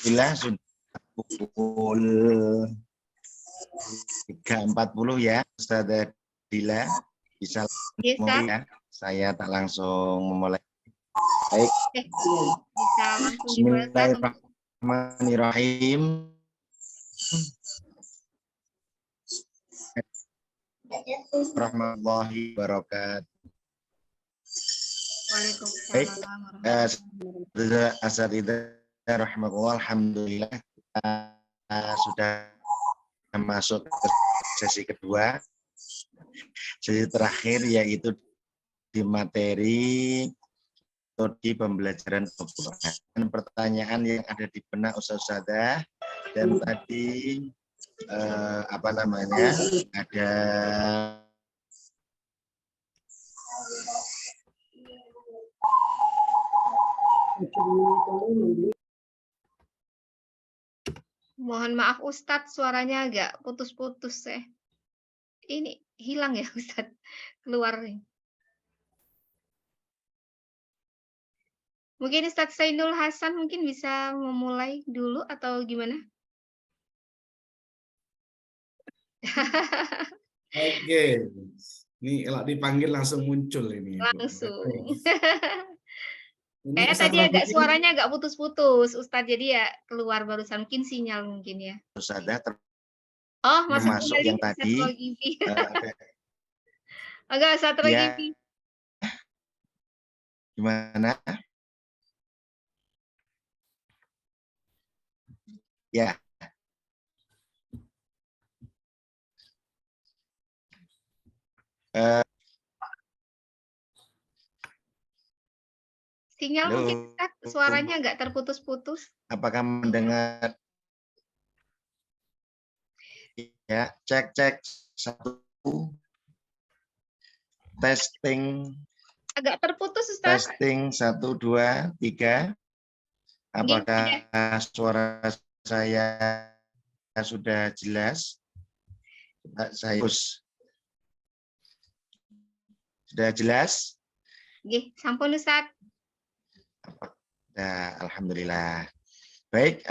Bila sudah pukul 3.40 ya, Ustazah Dila bisa mulai ya. Saya tak langsung memulai. Baik. Bisa langsung dimulai. Bismillahirrahmanirrahim. Warahmatullahi wabarakatuh. Waalaikumsalam. Asatidzah rahmatullah, alhamdulillah kita sudah masuk ke sesi kedua. Sesi terakhir yaitu di materi metode pembelajaran Al-Quran. Pertanyaan yang ada di benak Ustazah dan tadi apa namanya, ada mohon maaf Ustadz, suaranya agak putus-putus ya. Ini hilang ya Ustadz, keluar nih. Mungkin Ustadz Zainul Hasan mungkin bisa memulai dulu atau gimana? Oke, ini kalau dipanggil langsung muncul ini. Langsung. Ini Kayak Ustadz tadi agak Rafiq suaranya agak putus-putus Ustadz, jadi ya keluar barusan, mungkin sinyal mungkin ya. Ustazah Oh, termasuk yang tadi agak satu lagi. Ya, gimana? Ya. Sinyal Halo. mungkin suaranya agak terputus-putus. Apakah mendengar? Ya, cek satu. Testing. Agak terputus Ustaz. Testing 1 2 3. Apakah suara saya sudah jelas? Saya sudah jelas? Nggih, sampun Ustaz. Nah, alhamdulillah. Baik,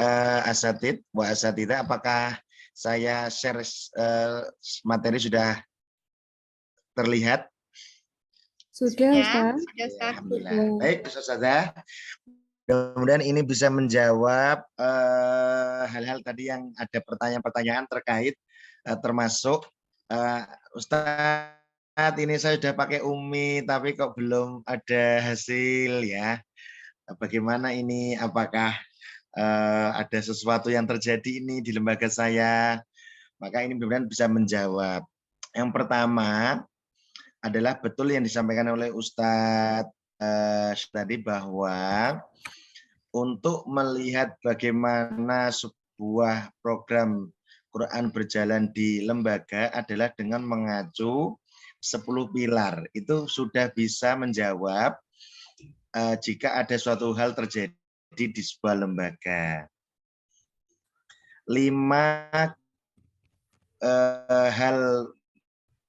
asatid wa asatidzah, apakah saya share materi sudah terlihat? Sudah, Ya, Ustaz. sudah, Ustaz. Alhamdulillah. Baik, Ustazah. Kemudian ini bisa menjawab hal-hal tadi yang ada pertanyaan-pertanyaan terkait termasuk Ustadz, ini saya sudah pakai Umi tapi kok belum ada hasil ya. Bagaimana ini? Apakah ada sesuatu yang terjadi ini di lembaga saya? Maka ini benar-benar bisa menjawab. Yang pertama adalah betul yang disampaikan oleh Ustadz tadi bahwa untuk melihat bagaimana sebuah program Quran berjalan di lembaga adalah dengan mengacu 10 pilar. Itu sudah bisa menjawab jika ada suatu hal terjadi di sebuah lembaga. 5 hal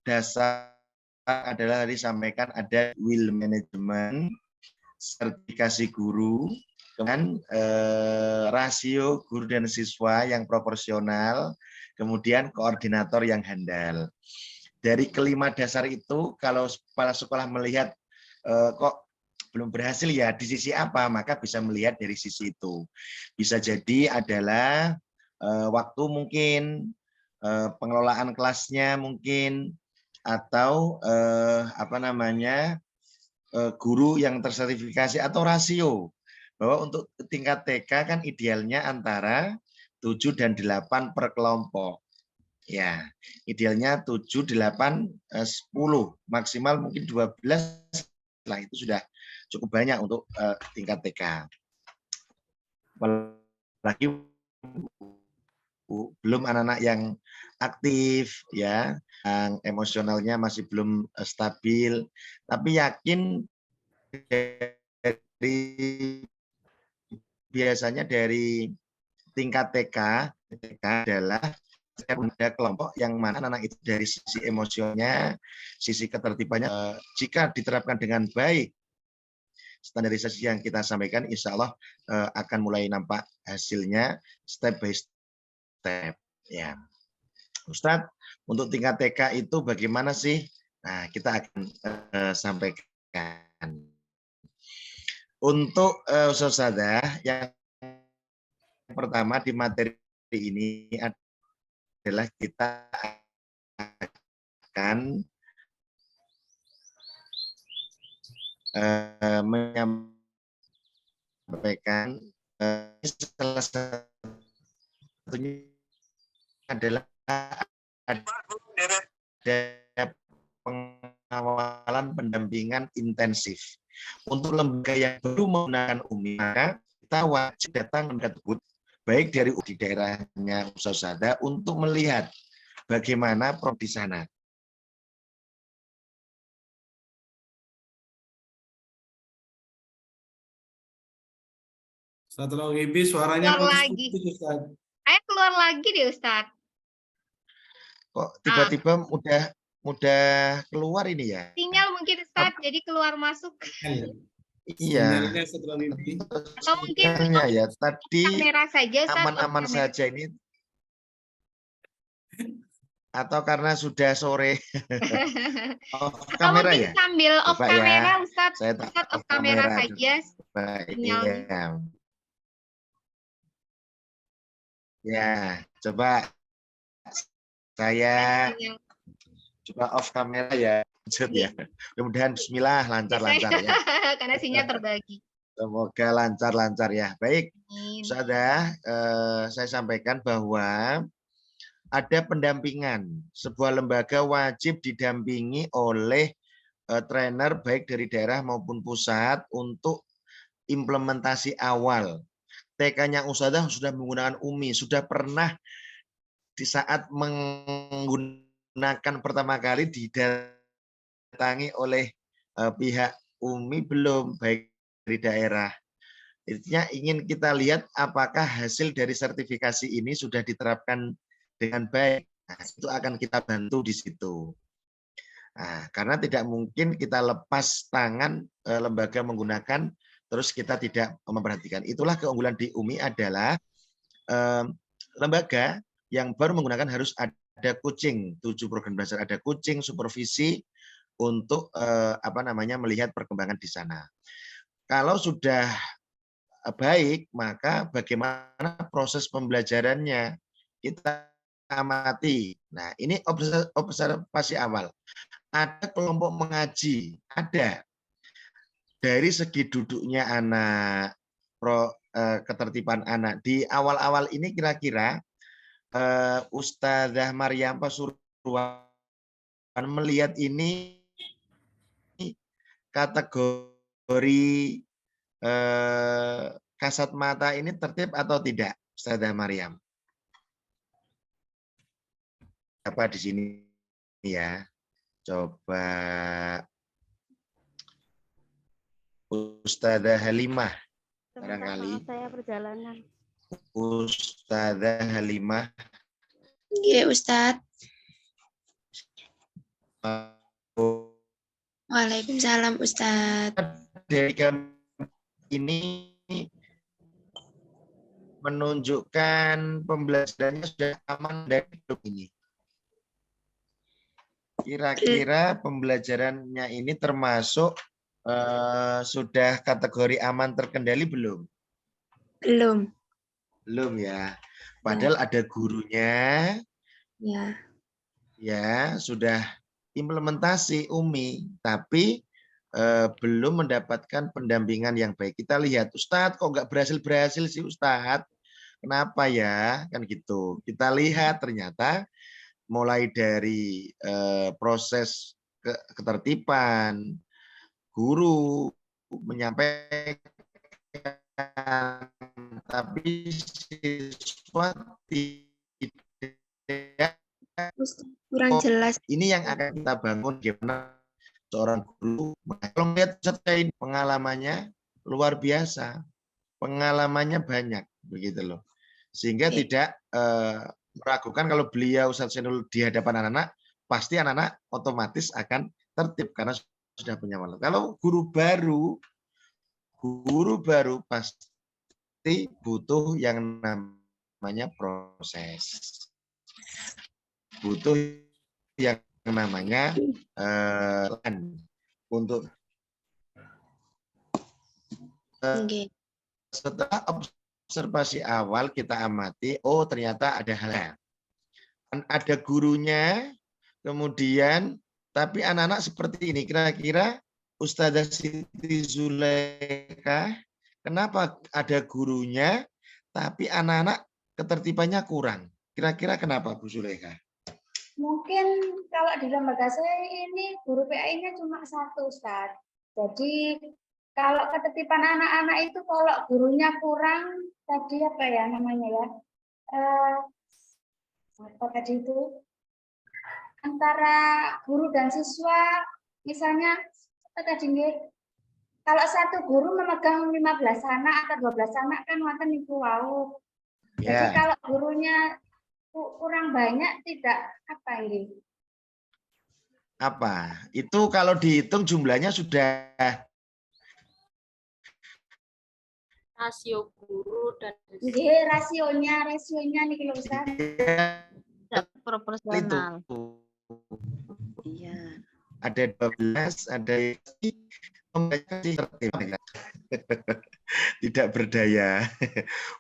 dasar adalah disampaikan, ada will management, sertifikasi guru, kemudian rasio guru dan siswa yang proporsional, kemudian koordinator yang handal. Dari kelima dasar itu, kalau kepala sekolah melihat kok belum berhasil ya di sisi apa, maka bisa melihat dari sisi itu. Bisa jadi adalah waktu mungkin, pengelolaan kelasnya mungkin, atau guru yang tersertifikasi atau rasio. Bahwa untuk tingkat TK kan idealnya antara 7 dan 8 per kelompok. Ya, idealnya 7, 8, 10, maksimal mungkin 12 lah, itu sudah cukup banyak untuk tingkat TK. Apalagi belum anak-anak yang aktif ya, yang emosionalnya masih belum stabil, tapi yakin dari biasanya dari tingkat TK adalah ada kelompok yang mana anak itu dari sisi emosionalnya, sisi ketertibannya, jika diterapkan dengan baik standarisasi yang kita sampaikan, insya Allah akan mulai nampak hasilnya step by step. Ya, Ustadz, untuk tingkat TK itu bagaimana sih? Nah, kita akan sampaikan. Untuk Ustazah, yang pertama di materi ini adalah kita akan menyampaikan salah satunya adalah ada pengawalan pendampingan intensif. Untuk lembaga yang baru menggunakan UMI, maka kita wajib datang tersebut baik dari di daerahnya Ustazah untuk melihat bagaimana di sana. Satu lagi suaranya Keluar lagi. putus-putus, Ustaz. Saya keluar lagi deh, Ustaz. Kok tiba-tiba mudah keluar ini ya? Sinyal mungkin, Ustaz, jadi keluar masuk. Iya. Sinyalnya setelah ini. Atau mungkin Sinyalnya ya tadi kamera saja, Ustaz. aman-aman saja ini. Atau karena sudah sore. Off kamera ya? Sambil off Coba kamera, ya. Ustaz. Saya Ustaz off kamera saja. Baik. Sinyalnya. Ya, coba saya coba off kamera ya. Ya. Mudah-mudahan bismillah lancar-lancar ya. Karena sinyal terbagi. Semoga lancar-lancar ya. Baik, Ustazah, saya sampaikan bahwa ada pendampingan. Sebuah lembaga wajib didampingi oleh trainer baik dari daerah maupun pusat untuk implementasi awal. TK-nya Ustazah sudah menggunakan UMI, sudah pernah di saat menggunakan pertama kali didatangi oleh pihak UMI belum, baik dari daerah. Intinya ingin kita lihat apakah hasil dari sertifikasi ini sudah diterapkan dengan baik. Nah, itu akan kita bantu di situ. Nah, karena tidak mungkin kita lepas tangan lembaga menggunakan terus kita tidak memperhatikan. Itulah keunggulan di UMI adalah lembaga yang baru menggunakan harus ada coaching, 7 program belajar ada coaching, supervisi untuk melihat perkembangan di sana. Kalau sudah baik, maka bagaimana proses pembelajarannya kita amati. Nah, ini observasi awal. Ada kelompok mengaji, ada. Dari segi duduknya anak, ketertiban anak. Di awal-awal ini kira-kira Ustazah Maryam Pasuruan melihat ini kategori kasat mata ini tertib atau tidak, Ustazah Maryam? Apa di sini ya? Coba Ustazah Halimah barangkali. Saya perjalanan. Ustazah Halimah. Iya, Ustadz. Waalaikumsalam, Ustadz. Dari ini menunjukkan pembelajarannya sudah aman dari grup ini. Kira-kira pembelajarannya ini termasuk sudah kategori aman terkendali belum? Belum. Belum ya. Padahal ada gurunya. Ya. Ya, sudah implementasi UMI, tapi belum mendapatkan pendampingan yang baik. Kita lihat, Ustadz kok nggak berhasil-berhasil sih Ustadz? Kenapa ya? Kan gitu. Kita lihat ternyata mulai dari proses ketertiban, guru menyampaikan, tapi siswa tidak. Kurang jelas. Ini yang akan kita bangun gimana seorang guru. Kalau melihat pengalamannya luar biasa, pengalamannya banyak begitu loh, sehingga tidak meragukan kalau beliau Ustadz Zainul di hadapan anak-anak, pasti anak-anak otomatis akan tertib karena sudah punya pengalaman. Kalau guru baru pasti butuh yang namanya proses, butuh yang namanya untuk setelah observasi awal kita amati, oh ternyata ada hal, ada gurunya, kemudian tapi anak-anak seperti ini. Kira-kira Ustazah Siti Zulaikha, kenapa ada gurunya tapi anak-anak ketertibannya kurang? Kira-kira kenapa Bu Zulaikha? Mungkin kalau di lembaga saya ini guru PAI-nya cuma satu, Ustaz. Jadi kalau ketertiban anak-anak itu kalau gurunya kurang, tadi apa ya namanya ya? Apa tadi itu? Antara guru dan siswa, misalnya apa tadi nggih? Kalau satu guru memegang 15 anak atau 12 anak kan wonten niku wau. Jadi kalau gurunya kurang banyak tidak apa ini? Apa? Itu kalau dihitung jumlahnya sudah rasio guru dan rasionya nih kalau Ustaz. proporsional. Iya. Ada 12, ada tidak berdaya.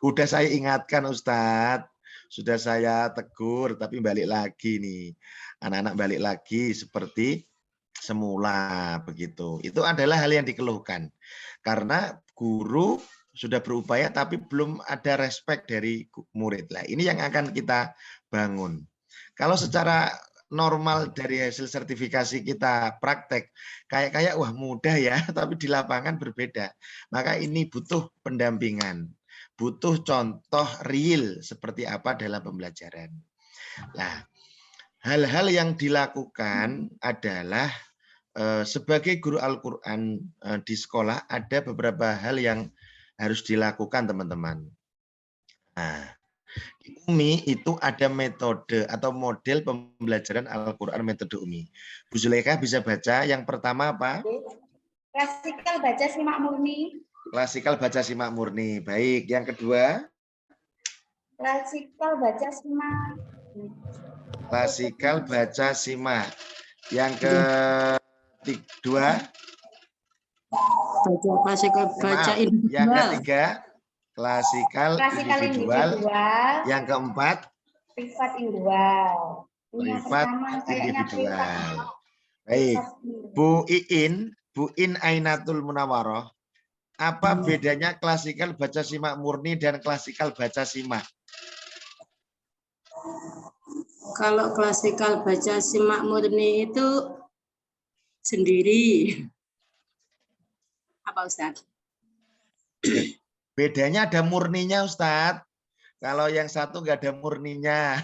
Udah saya ingatkan Ustadz, sudah saya tegur, tapi balik lagi nih. Anak-anak balik lagi seperti semula begitu. Itu adalah hal yang dikeluhkan. Karena guru sudah berupaya tapi belum ada respect dari murid. Lah, ini yang akan kita bangun. Kalau secara normal dari hasil sertifikasi kita praktek, kayak wah mudah ya, tapi di lapangan berbeda. Maka ini butuh pendampingan, butuh contoh real seperti apa dalam pembelajaran. Nah, hal-hal yang dilakukan adalah sebagai guru Al-Quran di sekolah ada beberapa hal yang harus dilakukan teman-teman. Nah, di UMI itu ada metode atau model pembelajaran Al-Quran metode UMI. Bu Zulaikha bisa baca yang pertama apa? Klasikal baca simak murni. Klasikal baca simak murni. Baik, yang kedua? Klasikal baca simak. Klasikal baca simak. Yang kedua? Klasikal baca individual. Yang ketiga? Klasikal individual. Yang keempat? Privat individual. Privat individual. Baik. Bu In Ainatul Munawaroh. Apa bedanya klasikal baca simak murni dan klasikal baca simak? Kalau klasikal baca simak murni itu sendiri. Apa Ustaz? Bedanya ada murninya Ustadz. Kalau yang satu nggak ada murninya.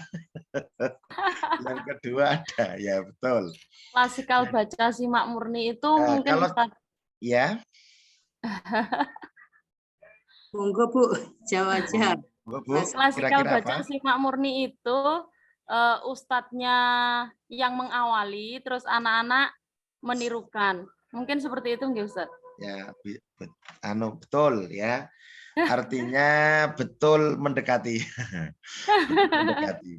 Yang kedua ada, ya betul. Klasikal baca simak murni itu mungkin kalau, Ustaz. Ya. Monggo Bu, jawab aja. Klasikal baca simak murni itu ustadznya yang mengawali, terus anak-anak menirukan. Mungkin seperti itu nggih Ustaz? Ya, betul ya. Artinya betul mendekati. Mendekati.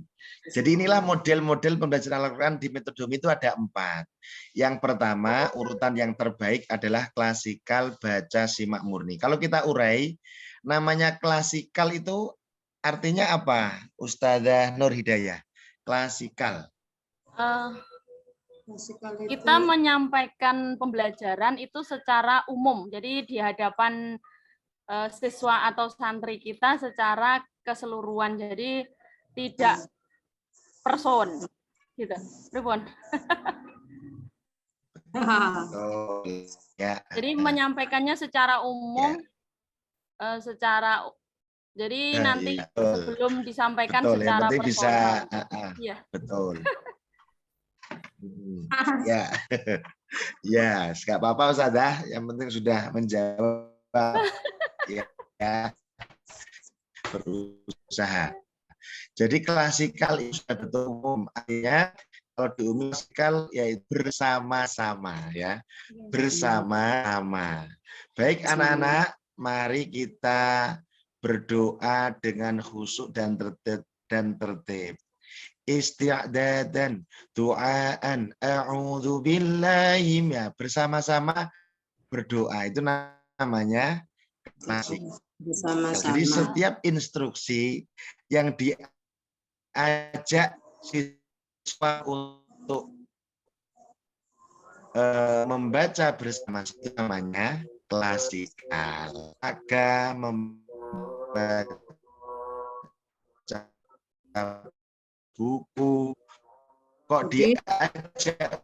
Jadi inilah model-model pembelajaran Al-Quran di metode UMI itu ada 4. Yang pertama, urutan yang terbaik adalah klasikal baca simak murni. Kalau kita urai, namanya klasikal itu artinya apa? Ustazah Nur Hidayah. Klasikal. Kita menyampaikan pembelajaran itu secara umum. Jadi di hadapan siswa atau santri kita secara keseluruhan. Jadi tidak person. gitu. Pripun? Oh, ya. Jadi menyampaikannya secara umum, jadi nanti Iya, betul. sebelum disampaikan Betul, yang secara penting bisa, personal. Iya. betul. Ya, ya, nggak apa-apa Ustazah, yang penting sudah menjawab, ya, berusaha. Jadi klasikal itu sudah betul umum, artinya kalau di umum klasikal yaitu bersama-sama, ya, bersama-sama. Baik anak-anak, mari kita berdoa dengan khusyuk dan tertib. Isti'dadan, du'aan, a'udzu billahi, ya, bersama-sama berdoa, itu namanya klasik. Jadi setiap instruksi yang diajak siswa untuk membaca bersama namanya klasikal. Agak membaca buku kok diajak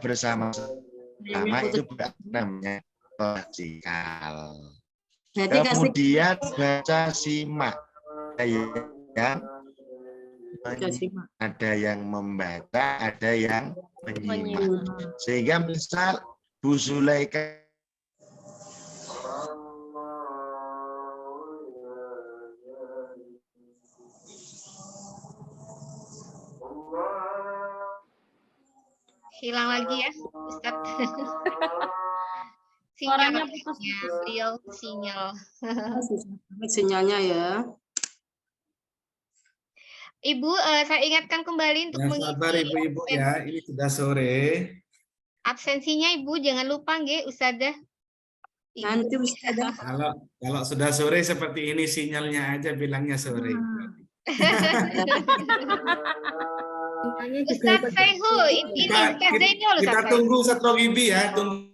bersama-sama itu namanya klasikal. Kemudian baca simak, ada yang membaca, ada yang menyimak. Sehingga misal Bu Zulaika Hilang lagi ya, Ustadz. Suaranya Sinyal, putus-putus. beliau sinyal. Sinyalnya ya. Ibu, saya ingatkan kembali untuk Ya, mengisi sabar ibu-ibu ya, ini sudah sore. absensinya Ibu, jangan lupa nggih Ustazah. Nanti Ustazah. Kalau sudah sore seperti ini sinyalnya aja bilangnya sore. Ustaz Saihul, ini Ustaz Zainul. Kita tunggu Ustaz Rogibi ya, tunggu.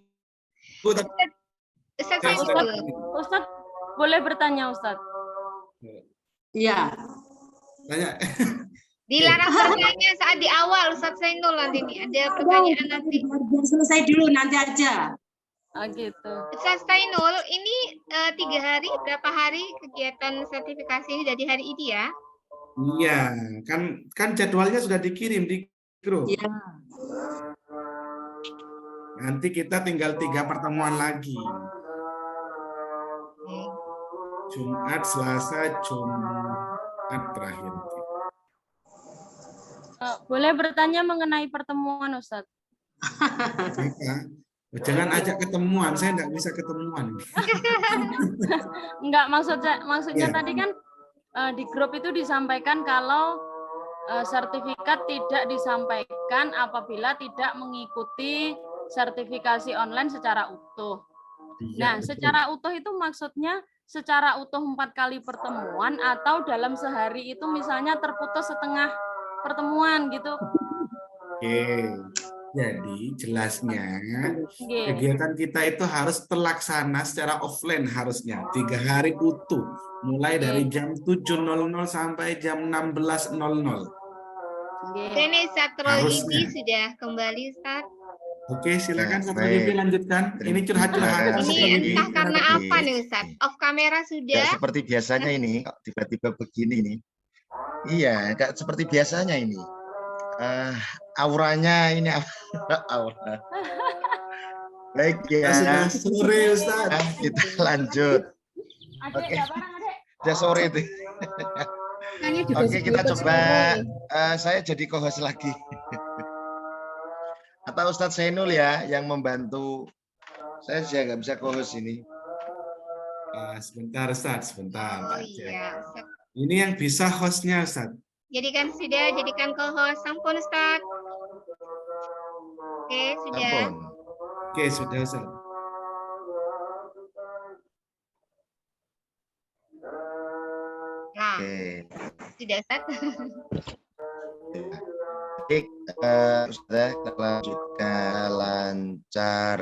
Ustaz Saihul. Ustaz, boleh bertanya Ustaz? Iya. Tanya. Dilarang bertanya saat di awal Ustaz Zainul nanti ini ada pertanyaan nanti. Biar selesai dulu nanti aja. Ah, gitu. Ustaz Zainul, ini 3 hari, berapa hari kegiatan sertifikasi ini dari hari ini ya? Iya, kan jadwalnya sudah dikirim di grup. Iya. Nanti kita tinggal 3 pertemuan lagi. Jumat, Selasa, Jumat terakhir. Boleh bertanya mengenai pertemuan Ustaz? Jangan ajak ketemuan, saya nggak bisa ketemuan. Enggak, maksudnya Iya. tadi kan di grup itu disampaikan kalau sertifikat tidak disampaikan apabila tidak mengikuti sertifikasi online secara utuh. Nah, secara utuh itu maksudnya secara utuh 4 kali pertemuan atau dalam sehari itu misalnya terputus setengah pertemuan gitu. Oke, jadi jelasnya kegiatan kita itu harus terlaksana secara offline harusnya 3 hari utuh, mulai dari jam 7.00 sampai jam 16.00. Ini Ustaz Rogibi sudah kembali Ustaz. Oke, silakan Ustaz baik. Rogibi lanjutkan. Ini curhat-curhat. Ini entah karena apa nih Ustaz. Off kamera Nggak sudah. seperti biasanya ini, kok tiba-tiba begini nih. Iya, nggak seperti biasanya ini. Auranya ini aura. Baik ya. Sudah sore Ustaz. Kita lanjut. Oke. Sudah sore itu. Oke, kita coba. Saya jadi co-host lagi. Atau Ustadz Zainul ya yang membantu. Saya sih nggak bisa co-host ini. Sebentar Ustaz, sebentar. Oh iya Ustaz. Ini yang bisa hostnya Ustaz. Jadikan co-host. Sampun Ustaz. Oke, sudah. Ampun. Oke, sudah Ustaz. Nah, Oke. sudah Ustaz. Baik, sudah kita lanjutkan lancar.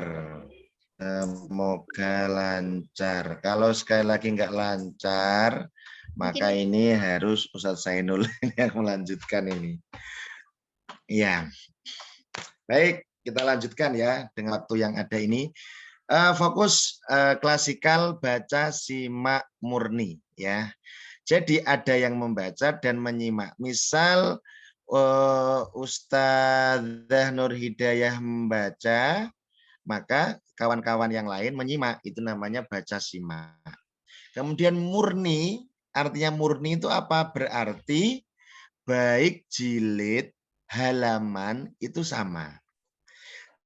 Semoga lancar. Kalau sekali lagi nggak lancar, maka ini harus Ustadz Zainul yang melanjutkan ini. Iya. Baik, kita lanjutkan ya dengan waktu yang ada ini. Fokus klasikal, baca, simak, murni ya. Jadi ada yang membaca dan menyimak. Misal Ustadzah Nur Hidayah membaca, maka kawan-kawan yang lain menyimak. Itu namanya baca simak. Kemudian murni, artinya murni itu apa? Berarti baik jilid, halaman itu sama.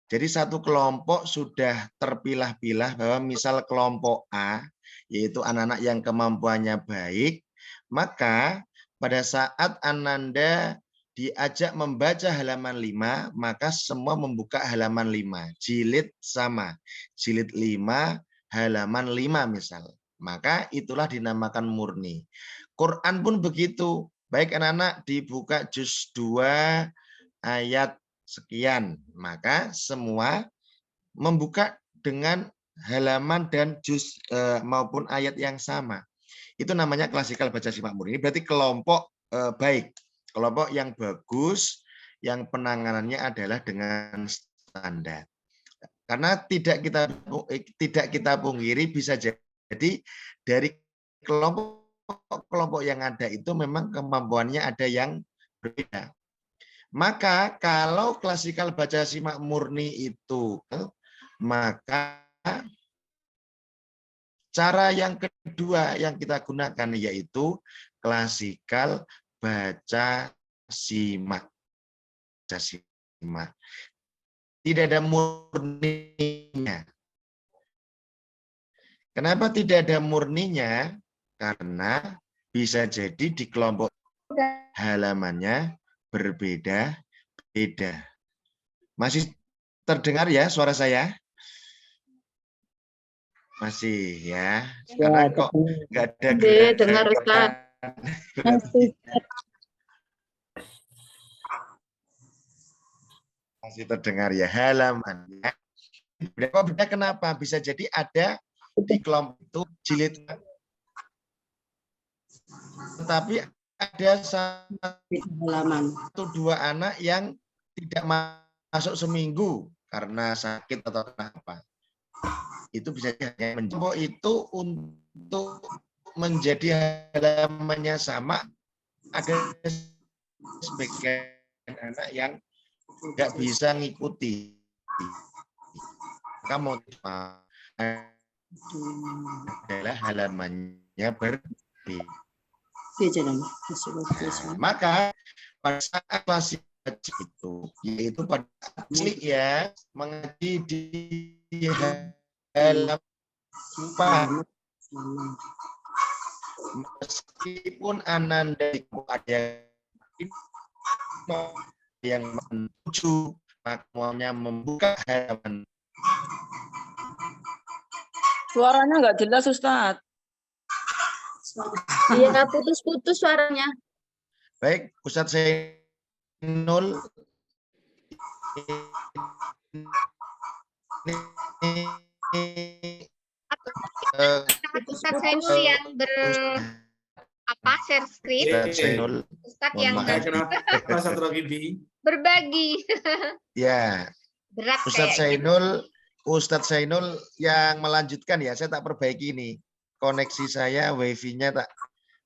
Jadi satu kelompok sudah terpilah-pilah bahwa misal kelompok A, yaitu anak-anak yang kemampuannya baik, maka pada saat Ananda diajak membaca halaman 5, maka semua membuka halaman 5. Jilid sama, jilid 5, halaman 5 misal. Maka itulah dinamakan murni. Quran pun begitu. Baik anak-anak dibuka juz 2 ayat sekian, maka semua membuka dengan halaman dan juz maupun ayat yang sama. Itu namanya klasikal baca simak murni. Ini berarti kelompok baik, kelompok yang bagus, yang penanganannya adalah dengan standar. Karena tidak kita pungkiri bisa jadi dari kelompok yang ada itu memang kemampuannya ada yang berbeda. Maka kalau klasikal baca simak murni itu, maka cara yang kedua yang kita gunakan yaitu klasikal baca simak. Baca simak. Tidak ada murninya. Kenapa tidak ada murninya? Karena bisa jadi di kelompok halamannya berbeda-beda. Masih terdengar ya suara saya? Masih ya. Karena kok nggak ada dengar Ustaz. Masih terdengar ya halamannya. Beda kenapa? Bisa jadi ada di kelompok itu jilid, tetapi ada satu dua anak yang tidak masuk seminggu karena sakit atau kenapa. Itu bisa hanya menjemput itu untuk menjadi halamannya sama. Ada sebagian anak yang nggak bisa ngikuti. Kamu adalah halamannya berbeda. Maka pada saat klasik itu, yaitu pada asli ya, mengaji di halaman 4. Meskipun Ananda ada yang menuju, makanya membuka halaman. Suaranya nggak jelas, Ustadz. Iya, putus-putus suaranya. Baik, Ustadz Zainul. Ustadz Zainul yang share screen. Ustadz yang berbagi. Ya. Berat Ustadz Zainul yang melanjutkan ya. Saya tak perbaiki ini. Koneksi saya wifi-nya tak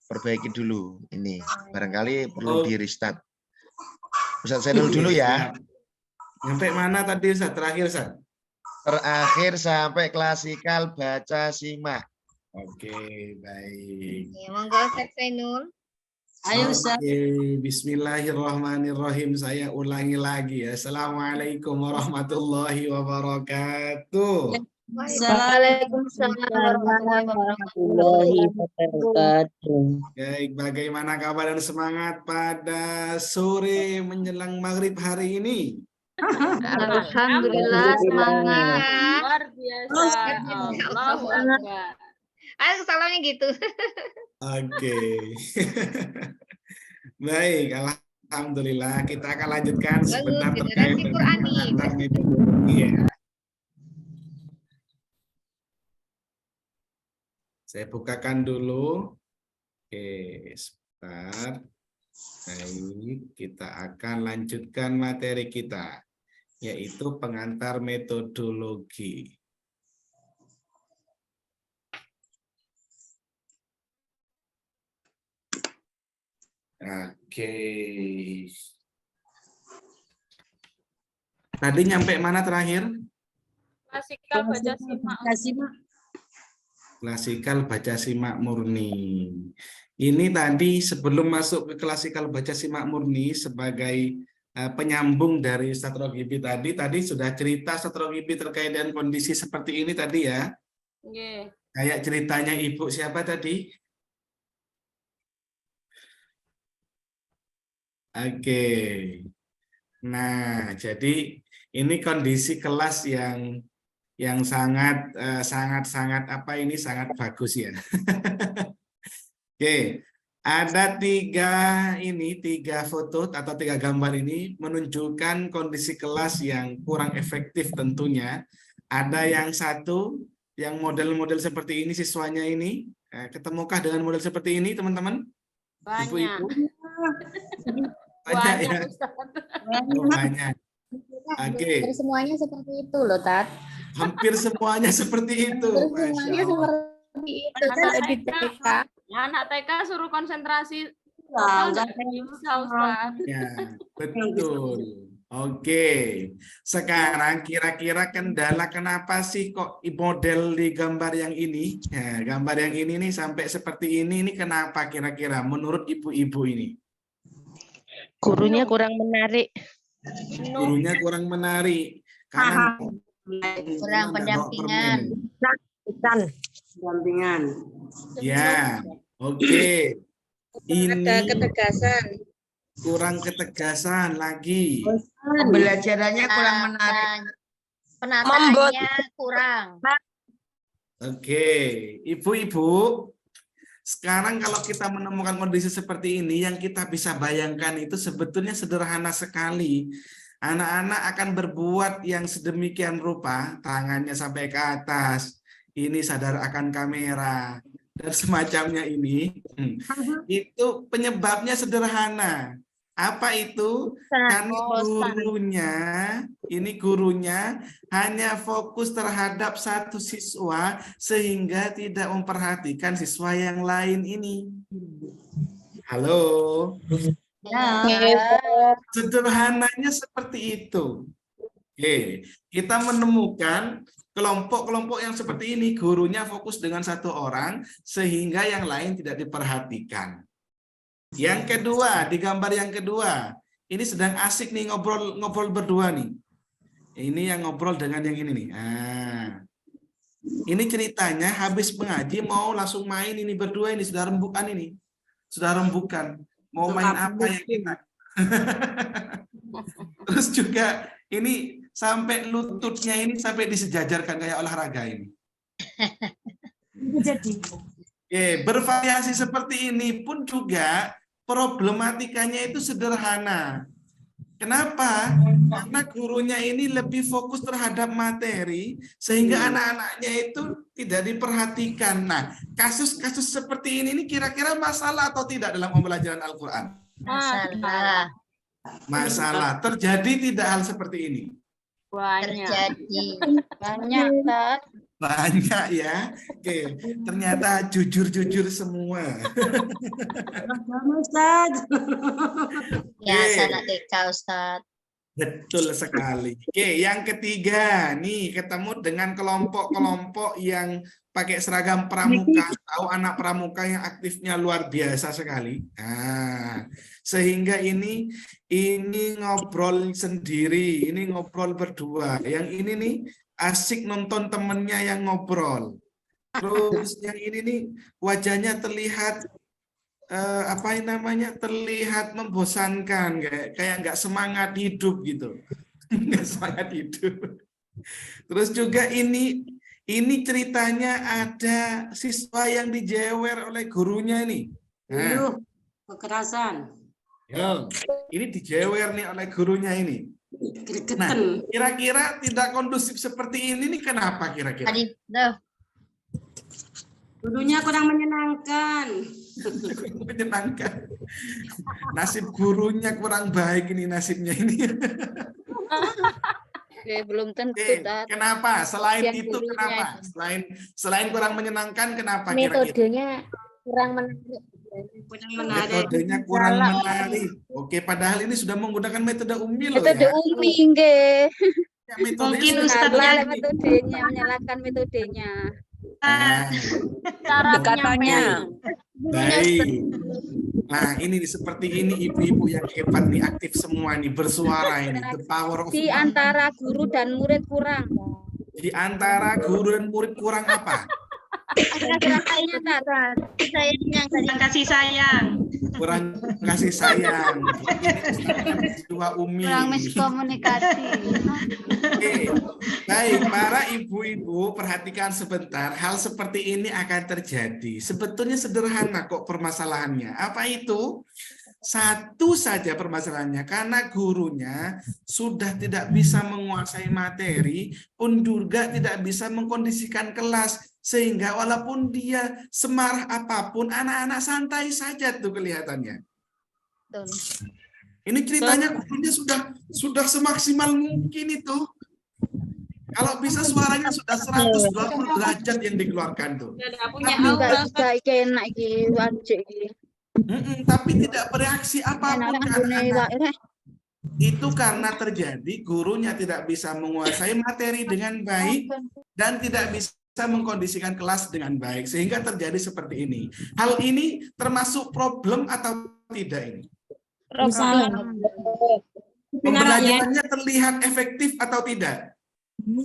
perbaiki dulu. Ini barangkali perlu di restart. Ustadz Zainul dulu ya. Sampai mana tadi Ustadz? Terakhir Ustadz? Terakhir sampai klasikal baca simak. Oke, baik. Ya, monggo Ustadz Zainul. Ayo Ustadz. Bismillahirrahmanirrahim. Saya ulangi lagi ya. Assalamualaikum warahmatullahi wabarakatuh. Waalaikumsalam warahmatullahi wabarakatuh. Baik, bagaimana kabar dan semangat pada sore menjelang maghrib hari ini? Alhamdulillah, semangat. Luar biasa. Allahu Akbar. Ayo salamnya gitu. Oke. Baik, alhamdulillah. Kita akan lanjutkan sebentar terkait dengan pengantar metodologi ya. Saya bukakan dulu. Oke, sebentar. Baik, kita akan lanjutkan materi kita, yaitu pengantar metodologi. Oke. Tadi nyampe mana terakhir? Klasikal baca simak. Klasikal baca simak murni. Ini tadi sebelum masuk ke klasikal baca simak murni sebagai penyambung dari Ustadz Rogibi tadi sudah cerita Ustadz Rogibi terkait dengan kondisi seperti ini tadi ya. Nggih. Kayak ceritanya Ibu siapa tadi? Oke. Nah, jadi ini kondisi kelas yang sangat apa ini sangat bagus ya. Oke, ada tiga foto atau 3 gambar ini menunjukkan kondisi kelas yang kurang efektif tentunya. Ada yang satu, yang model-model seperti ini siswanya ini. Ketemukah dengan model seperti ini teman-teman? Banyak. Ibu-ibu? Banyak ya? Oh, banyak. Oke. Hampir semuanya seperti itu loh, Tat. Hampir semuanya seperti itu. Hampir semuanya Masya Allah. seperti itu. Kan di TK. Anak TK suruh konsentrasi. Wow, Ustaz. Ya, betul. Oke. Sekarang kira-kira kendala kenapa sih kok model di gambar yang ini? Ya, gambar yang ini nih sampai seperti ini kenapa kira-kira menurut ibu-ibu ini? Gurunya kurang menarik. Gurunya kurang menarik. Karena Kurang pendampingan. Dampingan. Ya, oke. Ini Ada ketegasan. kurang ketegasan lagi. Pembelajarannya kurang menarik. Penataannya kurang. Oke, ibu-ibu, sekarang kalau kita menemukan kondisi seperti ini, yang kita bisa bayangkan itu sebetulnya sederhana sekali. Anak-anak akan berbuat yang sedemikian rupa, tangannya sampai ke atas, ini sadar akan kamera, dan semacamnya ini. Itu penyebabnya sederhana. Apa itu? Karena gurunya hanya fokus terhadap satu siswa sehingga tidak memperhatikan siswa yang lain ini. Halo? Ya. Sederhananya seperti itu. Oke, kita menemukan kelompok-kelompok yang seperti ini, gurunya fokus dengan satu orang sehingga yang lain tidak diperhatikan. Yang kedua, di gambar yang kedua, ini sedang asik nih ngobrol berdua nih. Ini yang ngobrol dengan yang ini nih. Nah, ini ceritanya habis mengaji mau langsung main ini berdua ini sudah rembukan ini. Sudah rembukan. Mau main apa ya kita? Terus juga ini sampai lututnya ini sampai disejajarkan kayak olahraga ini. Jadi. Oke, bervariasi seperti ini pun juga problematikanya itu sederhana. Kenapa? Karena gurunya ini lebih fokus terhadap materi sehingga anak-anaknya itu tidak diperhatikan. Nah, kasus-kasus seperti ini kira-kira masalah atau tidak dalam pembelajaran Al-Quran? Masalah. Masalah. Terjadi tidak hal seperti ini? Banyak. Terjadi. Banyak, Tat. Banyak ya. Oke, ternyata jujur-jujur semua. Ya, anak TK, Ustaz. Betul sekali. Oke, yang ketiga nih ketemu dengan kelompok-kelompok yang pakai seragam pramuka. Tahu anak pramuka yang aktifnya luar biasa sekali. Nah, sehingga ini ngobrol sendiri, ini ngobrol berdua. Yang ini nih asik nonton temennya yang ngobrol. Terus yang ini nih wajahnya terlihat terlihat membosankan, kayak nggak semangat hidup gitu. Nggak semangat hidup. Terus juga ini ceritanya ada siswa yang dijewer oleh gurunya nih. Nah, Kekerasan. ini dijewer nih oleh gurunya ini. Nah, kira-kira tidak kondusif seperti ini nih kenapa kira-kira? Gurunya kurang menyenangkan. Menyenangkan. nasib gurunya kurang baik ini nasibnya ini. Belum tentu, Tat. Kenapa? Selain Yang itu gurunya kenapa? itu. Selain kurang menyenangkan, kenapa kira-kira? Metodenya kurang menarik. Metodenya kurang menarik. Oke, padahal ini sudah menggunakan metode Umi loh Metode ya. Umi, nggih. Ya, metodenya Mungkin sudah Ustadznya menarik. Metodenya, menyalahkan metodenya. Nah, Cara Katanya. baik. Nah, ini seperti ini ibu-ibu yang hebat nih, aktif semua nih, bersuara ini. The power of Di antara guru dan murid kurang. Di antara guru dan murid kurang apa? Kira-kiranya, Tat. Kasih sayang. Kurang kasih sayang. Dua Umi. Kurang miskomunikasi. Oke. Baik, para ibu-ibu perhatikan sebentar. Hal seperti ini akan terjadi. Sebetulnya sederhana kok permasalahannya. Apa itu? Satu saja permasalahannya, karena gurunya sudah tidak bisa menguasai materi, pun juga tidak bisa mengkondisikan kelas, sehingga walaupun dia semarah apapun, anak-anak santai saja tuh kelihatannya. Ini ceritanya gurunya sudah semaksimal mungkin itu. Kalau bisa suaranya sudah 120 derajat yang dikeluarkan tuh. Enggak enak iki, wajib iki. Tapi tidak bereaksi apapun ke anak-anak. Itu karena terjadi gurunya tidak bisa menguasai materi dengan baik dan tidak bisa mengkondisikan kelas dengan baik, sehingga terjadi seperti ini. Hal ini termasuk problem atau tidak ini? Pembelajarannya terlihat efektif atau tidak?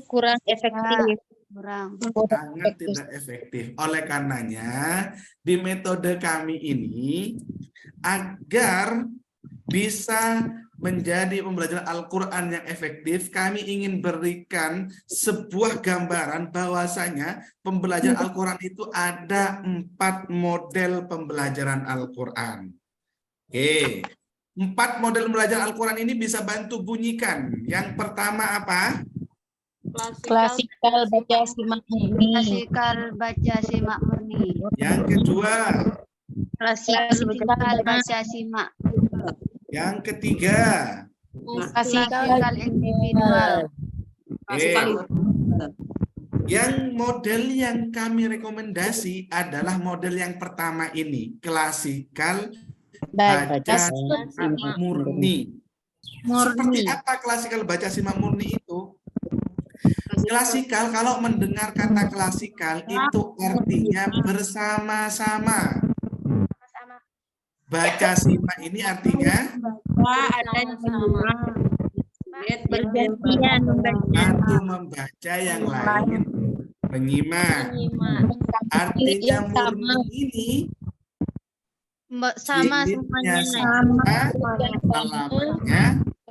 Kurang efektif. Sangat tidak efektif. Oleh karenanya, di metode kami ini, agar bisa menjadi pembelajaran Al-Quran yang efektif, kami ingin berikan sebuah gambaran bahwasanya pembelajaran Al-Quran itu ada 4 model pembelajaran Al-Quran. Oke, 4 model pembelajaran Al-Quran ini bisa bantu bunyikan. Yang pertama apa? Klasikal baca simak murni. Klasikal baca simak murni. Yang kedua? Klasikal baca simak. Yang ketiga? Klasikal individual. Yang model yang kami rekomendasi adalah model yang pertama ini, klasikal baca simak murni. Seperti apa klasikal baca simak murni itu? Klasikal, kalau mendengar kata klasikal itu artinya bersama-sama. Baca simak ini artinya bergantian satu membaca, yang lain menyimak. Artinya murni ini sama semuanya,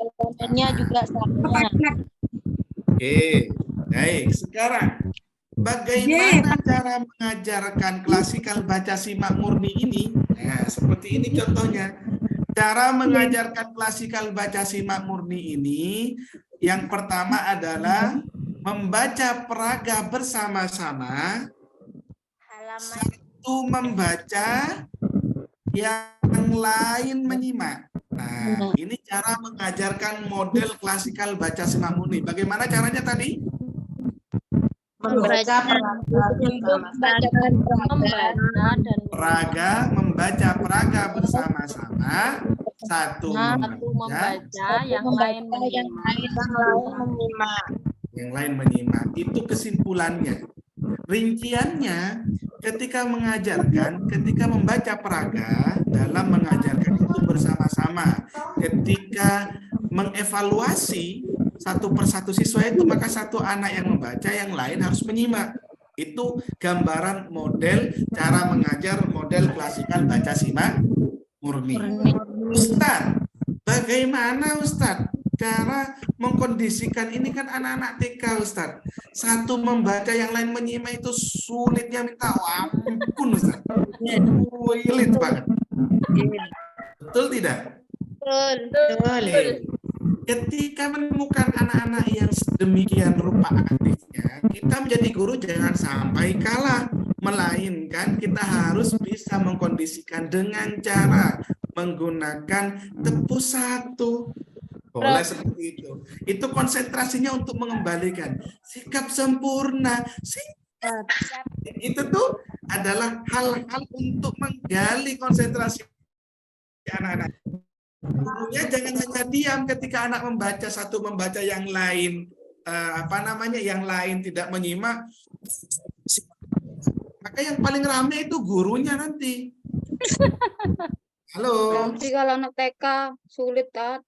alamatnya juga sama. Oke, baik. Sekarang bagaimana cara mengajarkan klasikal baca simak murni ini? Nah, seperti ini contohnya. Cara mengajarkan klasikal baca simak murni ini, yang pertama adalah membaca peraga bersama-sama. Satu membaca, yang lain menyimak. Nah, ini cara mengajarkan model klasikal baca simak murni. Bagaimana caranya tadi? Membaca membaca peraga bersama-sama, satu membaca, yang lain menyimak. Yang lain menyimak. Itu kesimpulannya. Rinciannya, ketika mengajarkan, ketika membaca peraga, dalam mengajarkan itu bersama-sama. Ketika mengevaluasi satu persatu siswa itu, maka satu anak yang membaca, yang lain harus menyimak. Itu gambaran model cara mengajar model klasikal baca simak murni. Ustadz, bagaimana Ustadz cara mengkondisikan ini? Kan anak-anak TK Ustadz, satu membaca yang lain menyimak itu sulitnya minta ampun Ustadz. Sulit banget. Betul tidak? Betul. Ketika menemukan anak-anak yang sedemikian rupa aktifnya, kita menjadi guru jangan sampai kalah, melainkan kita harus bisa mengkondisikan dengan cara menggunakan tepus 1. Boleh seperti itu. Itu konsentrasinya untuk mengembalikan sikap sempurna. Itu tuh adalah hal-hal untuk menggali konsentrasi anak-anak. Gurunya jangan hanya diam ketika anak membaca satu, membaca yang lain, yang lain tidak menyimak. Maka yang paling ramai itu gurunya nanti. Halo. Nanti kalau anak TK sulit, Tat.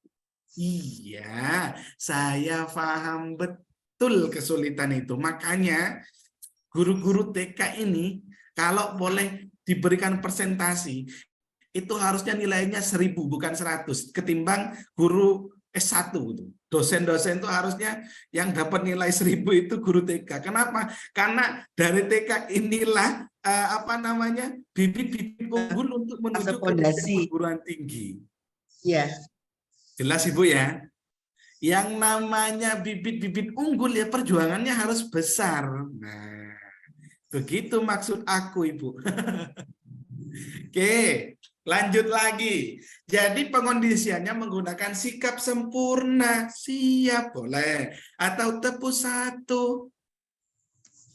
Iya, saya paham betul kesulitan itu. Makanya guru-guru TK ini kalau boleh diberikan presentasi, itu harusnya nilainya 1000 bukan 100 ketimbang guru S1 itu. Dosen-dosen itu harusnya yang dapat nilai 1000 itu guru TK. Kenapa? Karena dari TK inilah bibit-bibit unggul untuk menuju ke perguruan tinggi. Iya. Jelas Ibu ya? Yang namanya bibit-bibit unggul ya perjuangannya harus besar. Nah, begitu maksud aku Ibu. Oke, lanjut lagi. Jadi pengondisiannya menggunakan sikap sempurna. Siap boleh. Atau tepuk 1.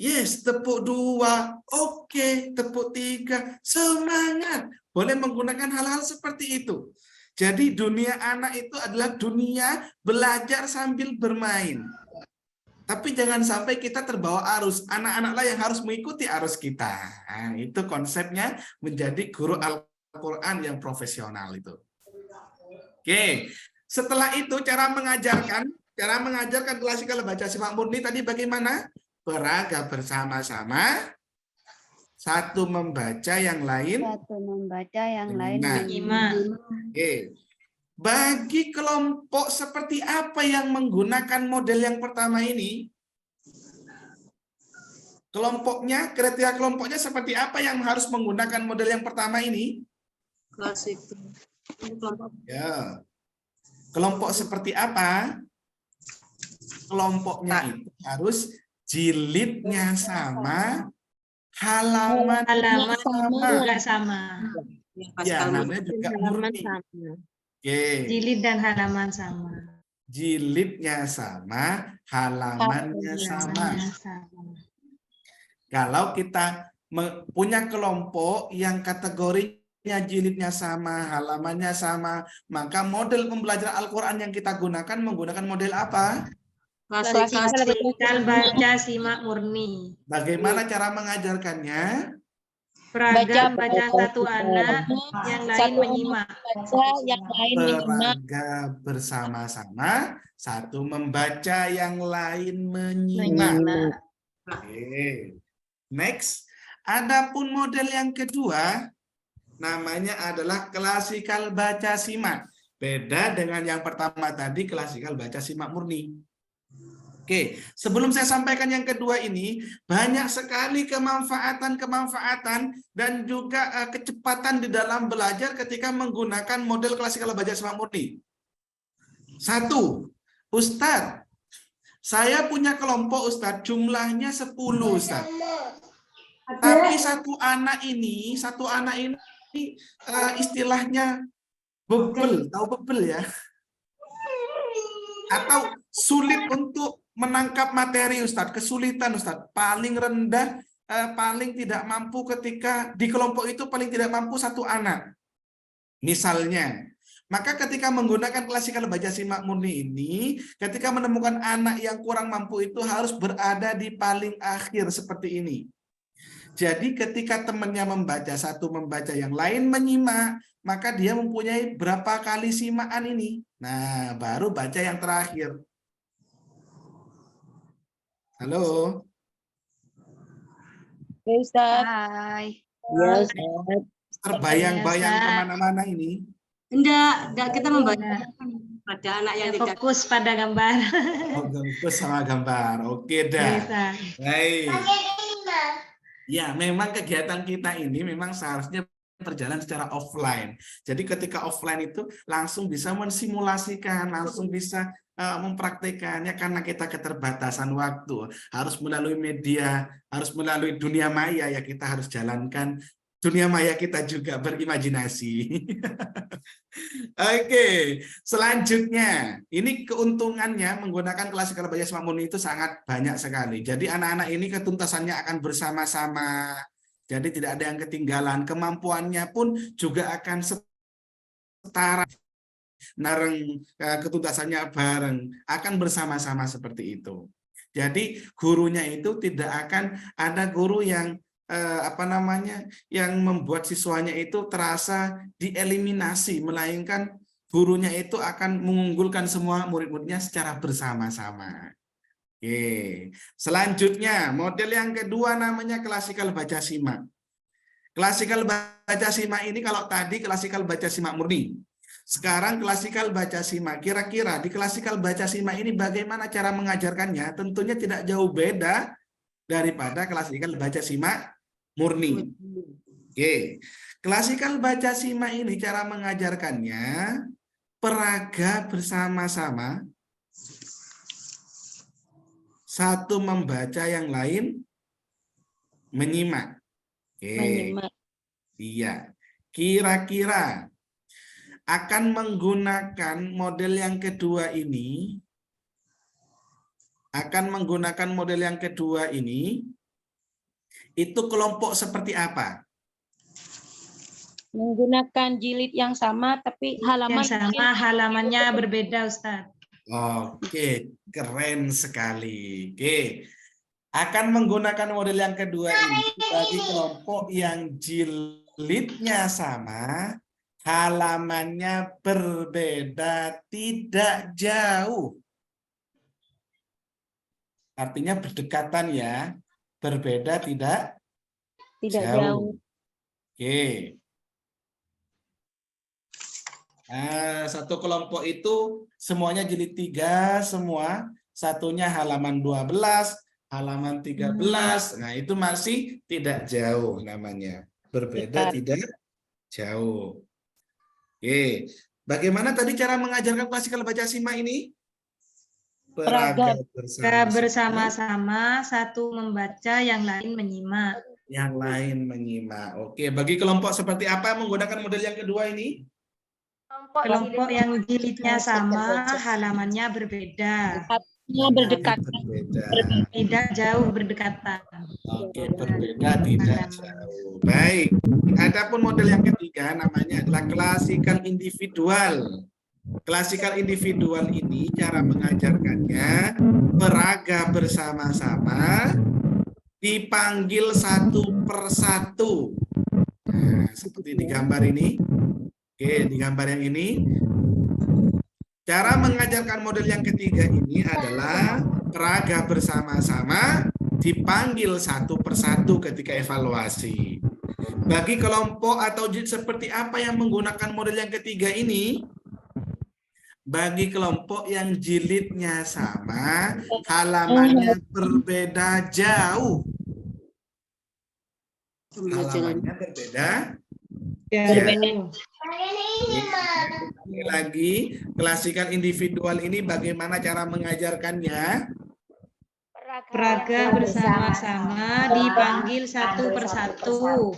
Yes, tepuk 2. Oke, tepuk 3. Semangat. Boleh menggunakan hal-hal seperti itu. Jadi dunia anak itu adalah dunia belajar sambil bermain. Tapi jangan sampai kita terbawa arus. Anak-anaklah yang harus mengikuti arus kita. Nah, itu konsepnya menjadi guru Al-Quran yang profesional itu. Oke, setelah itu cara mengajarkan klasikal baca simak murni tadi bagaimana? Peraga bersama-sama. Satu membaca, yang lain menyimak. Oke. Bagi kelompok seperti apa yang menggunakan model yang pertama ini? Kriteria kelompoknya seperti apa yang harus menggunakan model yang pertama ini? Klasik. Ya. Kelompok seperti apa? Kelompoknya itu harus jilidnya sama, halaman juga sama. Ya, namanya juga murni. Oke. Jilid dan halaman sama. Jilidnya sama, halamannya sama. Kalau kita punya kelompok yang kategorinya jilidnya sama, halamannya sama, maka model pembelajaran Al-Quran yang kita gunakan menggunakan model apa? Klasikal baca simak murni. Bagaimana cara mengajarkannya? Peraga baca satu anak, yang lain menyimak. Peraga bersama-sama, satu membaca, yang lain menyimak. Oke. Next, adapun model yang kedua, namanya adalah klasikal baca simak. Beda dengan yang pertama tadi, klasikal baca simak murni. Oke, sebelum saya sampaikan yang kedua ini, banyak sekali kemanfaatan dan juga kecepatan di dalam belajar ketika menggunakan model klasikal baca simak murni. 1, Ustadz, saya punya kelompok Ustadz, jumlahnya 10 Ustadz. Tapi satu anak ini istilahnya bebel, tahu bebel ya? Atau sulit untuk menangkap materi Ustadz, kesulitan Ustadz, paling rendah, paling tidak mampu ketika di kelompok itu paling tidak mampu satu anak. Misalnya, maka ketika menggunakan klasikal baca simak murni ini, ketika menemukan anak yang kurang mampu itu harus berada di paling akhir seperti ini. Jadi ketika temannya membaca, satu membaca, yang lain menyimak, maka dia mempunyai berapa kali simakan ini. Nah, baru baca yang terakhir. Halo. Ustaz. Hai. Ya, Ustaz. Terbayang-bayang kemana-mana ini. Enggak kita membaca pada anak yang tidak fokus pada gambar. Fokus sama gambar. Oke dah. Baik. Ya, memang kegiatan kita ini memang seharusnya berjalan secara offline. Jadi ketika offline itu langsung bisa mensimulasikan, langsung bisa mempraktekannya karena kita keterbatasan waktu. Harus melalui media, harus melalui dunia maya ya kita harus jalankan dunia maya kita juga berimajinasi. Oke, selanjutnya ini keuntungannya menggunakan klasikal baca simak murni itu sangat banyak sekali. Jadi anak-anak ini ketuntasannya akan bersama-sama. Jadi tidak ada yang ketinggalan. Kemampuannya pun juga akan setara. Nareng, ketuntasannya bareng, akan bersama-sama seperti itu. Jadi gurunya itu tidak akan ada guru yang yang membuat siswanya itu terasa dieliminasi, melainkan gurunya itu akan mengunggulkan semua murid-muridnya secara bersama-sama. Oke. Selanjutnya, model yang kedua namanya klasikal baca simak. Klasikal baca simak ini kalau tadi klasikal baca simak murni. Sekarang klasikal baca simak. Kira-kira di klasikal baca simak ini bagaimana cara mengajarkannya? Tentunya tidak jauh beda daripada klasikal baca simak murni. Oke. Klasikal baca simak ini cara mengajarkannya peraga bersama-sama. Satu membaca, yang lain menyimak. Oke. Menyimak. Iya. Kira-kira akan menggunakan model yang kedua ini, itu kelompok seperti apa? Menggunakan jilid yang sama tapi halamannya berbeda, Ustaz. Oke, keren sekali. Oke. Akan menggunakan model yang kedua ini bagi kelompok yang jilidnya sama, halamannya berbeda, tidak jauh. Artinya berdekatan ya. Berbeda, tidak jauh. Oke. Nah, satu kelompok itu semuanya jilid 3 semua. Satunya halaman 12, halaman 13. Nah, itu masih tidak jauh namanya. Berbeda, tidak jauh. Oke. Bagaimana tadi cara mengajarkan klasikal baca simak ini? Peraga bersama-sama, satu membaca, yang lain menyimak. Yang lain menyimak. Oke, bagi kelompok seperti apa menggunakan model yang kedua ini? Kelompok yang jilidnya sama, halamannya berbeda. Berdekatan. Tidak jauh berdekatan. Oke, berbeda tidak jauh. Baik. Adapun model yang ketiga namanya adalah klasikal individual. Klasikal individual ini cara mengajarkannya peraga bersama-sama, dipanggil satu persatu. Nah, seperti di gambar ini. Oke, di gambar yang ini. Cara mengajarkan model yang ketiga ini adalah peraga bersama-sama, dipanggil satu persatu ketika evaluasi. Bagi kelompok atau jilid seperti apa yang menggunakan model yang ketiga ini? Bagi kelompok yang jilidnya sama, halamannya berbeda jauh. Halamannya berbeda jauh. Ini lagi, klasikal individual ini bagaimana cara mengajarkannya? Peraga bersama-sama, dipanggil satu persatu.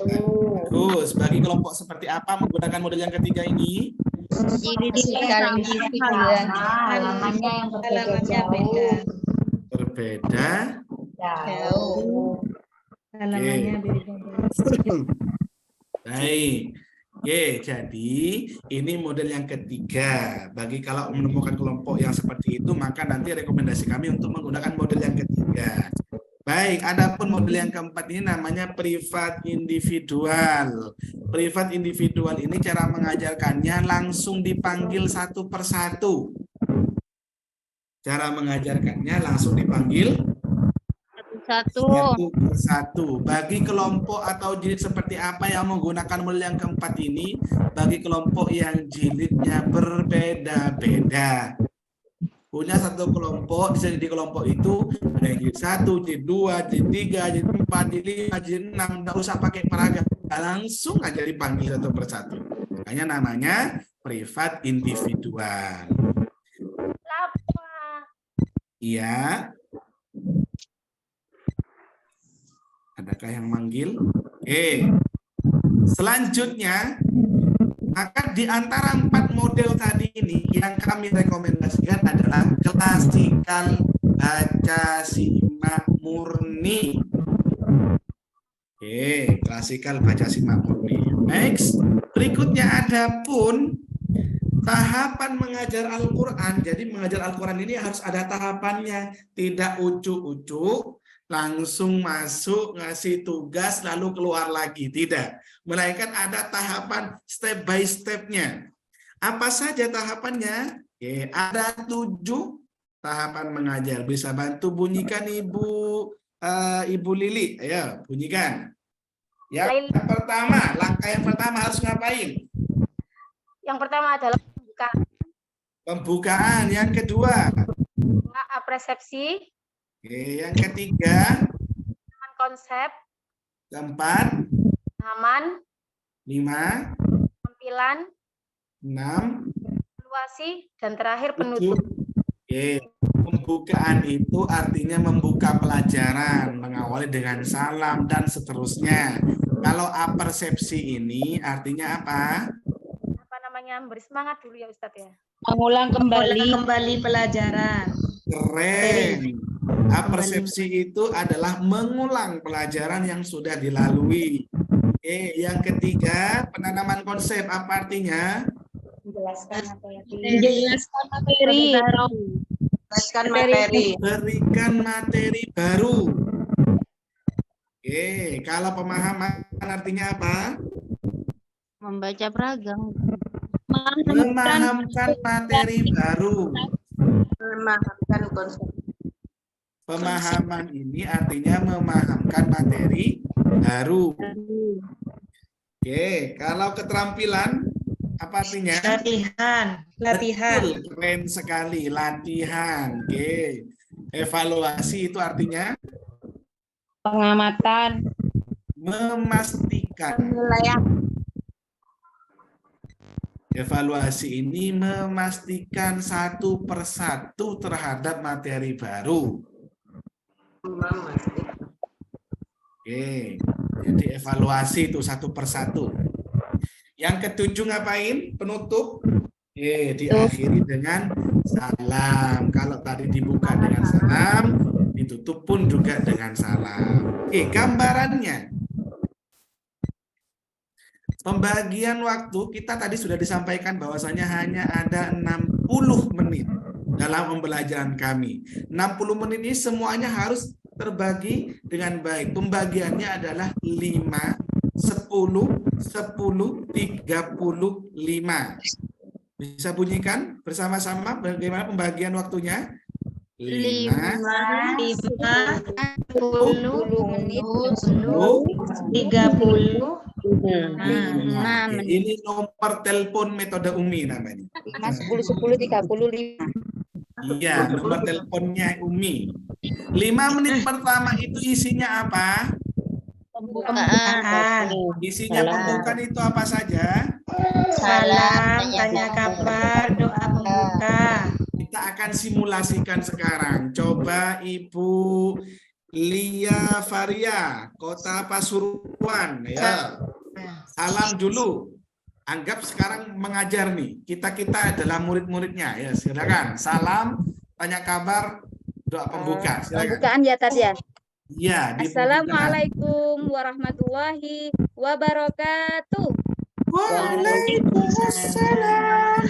Terus, bagi kelompok seperti apa menggunakan model yang ketiga ini? Klasikal individual, halamannya yang beda. Berbeda jauh. Halamannya beda. Baik. Oke, jadi ini model yang ketiga. Bagi kalau menemukan kelompok yang seperti itu, maka nanti rekomendasi kami untuk menggunakan model yang ketiga. Baik, adapun model yang keempat ini namanya privat individual. Privat individual ini cara mengajarkannya langsung dipanggil satu persatu. Cara mengajarkannya langsung dipanggil satu persatu. Bagi kelompok atau jilid seperti apa yang menggunakan model yang keempat ini? Bagi kelompok yang jilidnya berbeda-beda. Punya satu kelompok, di kelompok itu ada yang jilid 1, jilid 2, jilid 3, jilid 4, jilid 5, jilid 6. Nggak usah pakai peraga, langsung aja dipanggil satu persatu. Makanya namanya privat individual. Iya. Adakah yang manggil? Selanjutnya, maka di antara 4 model tadi ini yang kami rekomendasikan adalah klasikal baca simak murni. Oke, klasikal baca simak murni. Next, berikutnya ada pun tahapan mengajar Al-Quran. Jadi mengajar Al-Quran ini harus ada tahapannya, tidak ucuk-ucuk, langsung masuk, ngasih tugas, lalu keluar lagi. Tidak. Melainkan ada tahapan step by step-nya. Apa saja tahapannya? Oke, ada 7 tahapan mengajar. Bisa bantu bunyikan Ibu Lili. Ayo, bunyikan. Yang pertama, langkah yang pertama harus ngapain? Yang pertama adalah pembukaan. Pembukaan. Yang kedua? Persepsi. Oke, yang ketiga? Konsep. Keempat? Pemahaman. 5. Tampilan. 6. Evaluasi. Dan terakhir penutup. Oke, pembukaan itu artinya membuka pelajaran, mengawali dengan salam dan seterusnya. Kalau apersepsi ini artinya apa? Apa namanya? Beri semangat dulu ya Ustadz ya. Mengulang kembali pelajaran. Keren. Apersepsi itu adalah mengulang pelajaran yang sudah dilalui. Oke, yang ketiga, penanaman konsep. Apa artinya? Menjelaskan materi. Menjelaskan materi. Menjelaskan materi. Berikan materi baru. Oke, kalau pemahaman artinya apa? Membaca beragam. Memahamkan materi baru. Memahamkan konsep. Pemahaman ini artinya memahamkan materi baru. Oke, kalau keterampilan apa artinya? Latihan. Betul, keren sekali, latihan. Oke. Evaluasi itu artinya Pengamatan. memastikan. Evaluasi ini memastikan satu persatu terhadap materi baru. Oke, jadi evaluasi itu satu persatu. Yang ketujuh ngapain? Penutup. Diakhiri dengan salam. Kalau tadi dibuka dengan salam, ditutup pun juga dengan salam. Gambarannya. Pembagian waktu kita tadi sudah disampaikan bahwasanya hanya ada 60 menit dalam pembelajaran kami. 60 menit ini semuanya harus terbagi dengan baik. Pembagiannya adalah 5, 10, 10, 35. Bisa bunyikan bersama-sama bagaimana pembagian waktunya? 5, 10 menit, 30. Ini nomor telepon metode Umi namanya. 10, 10, 35. Iya, nomor teleponnya Umi. 5 menit pertama itu isinya apa? Pembukaan. Isinya pembukaan itu apa saja? Salam, tanya kabar, doa pembuka. Kita akan simulasikan sekarang. Coba Ibu Lia Faria, Kota Pasuruan. Ya. Salam dulu. Anggap sekarang mengajar nih. Kita adalah murid-muridnya. Ya, silakan. Salam, tanya kabar, doa pembuka. Silakan. Pembukaan ya tadi ya. Iya. Assalamualaikum warahmatullahi wabarakatuh. Waalaikumsalam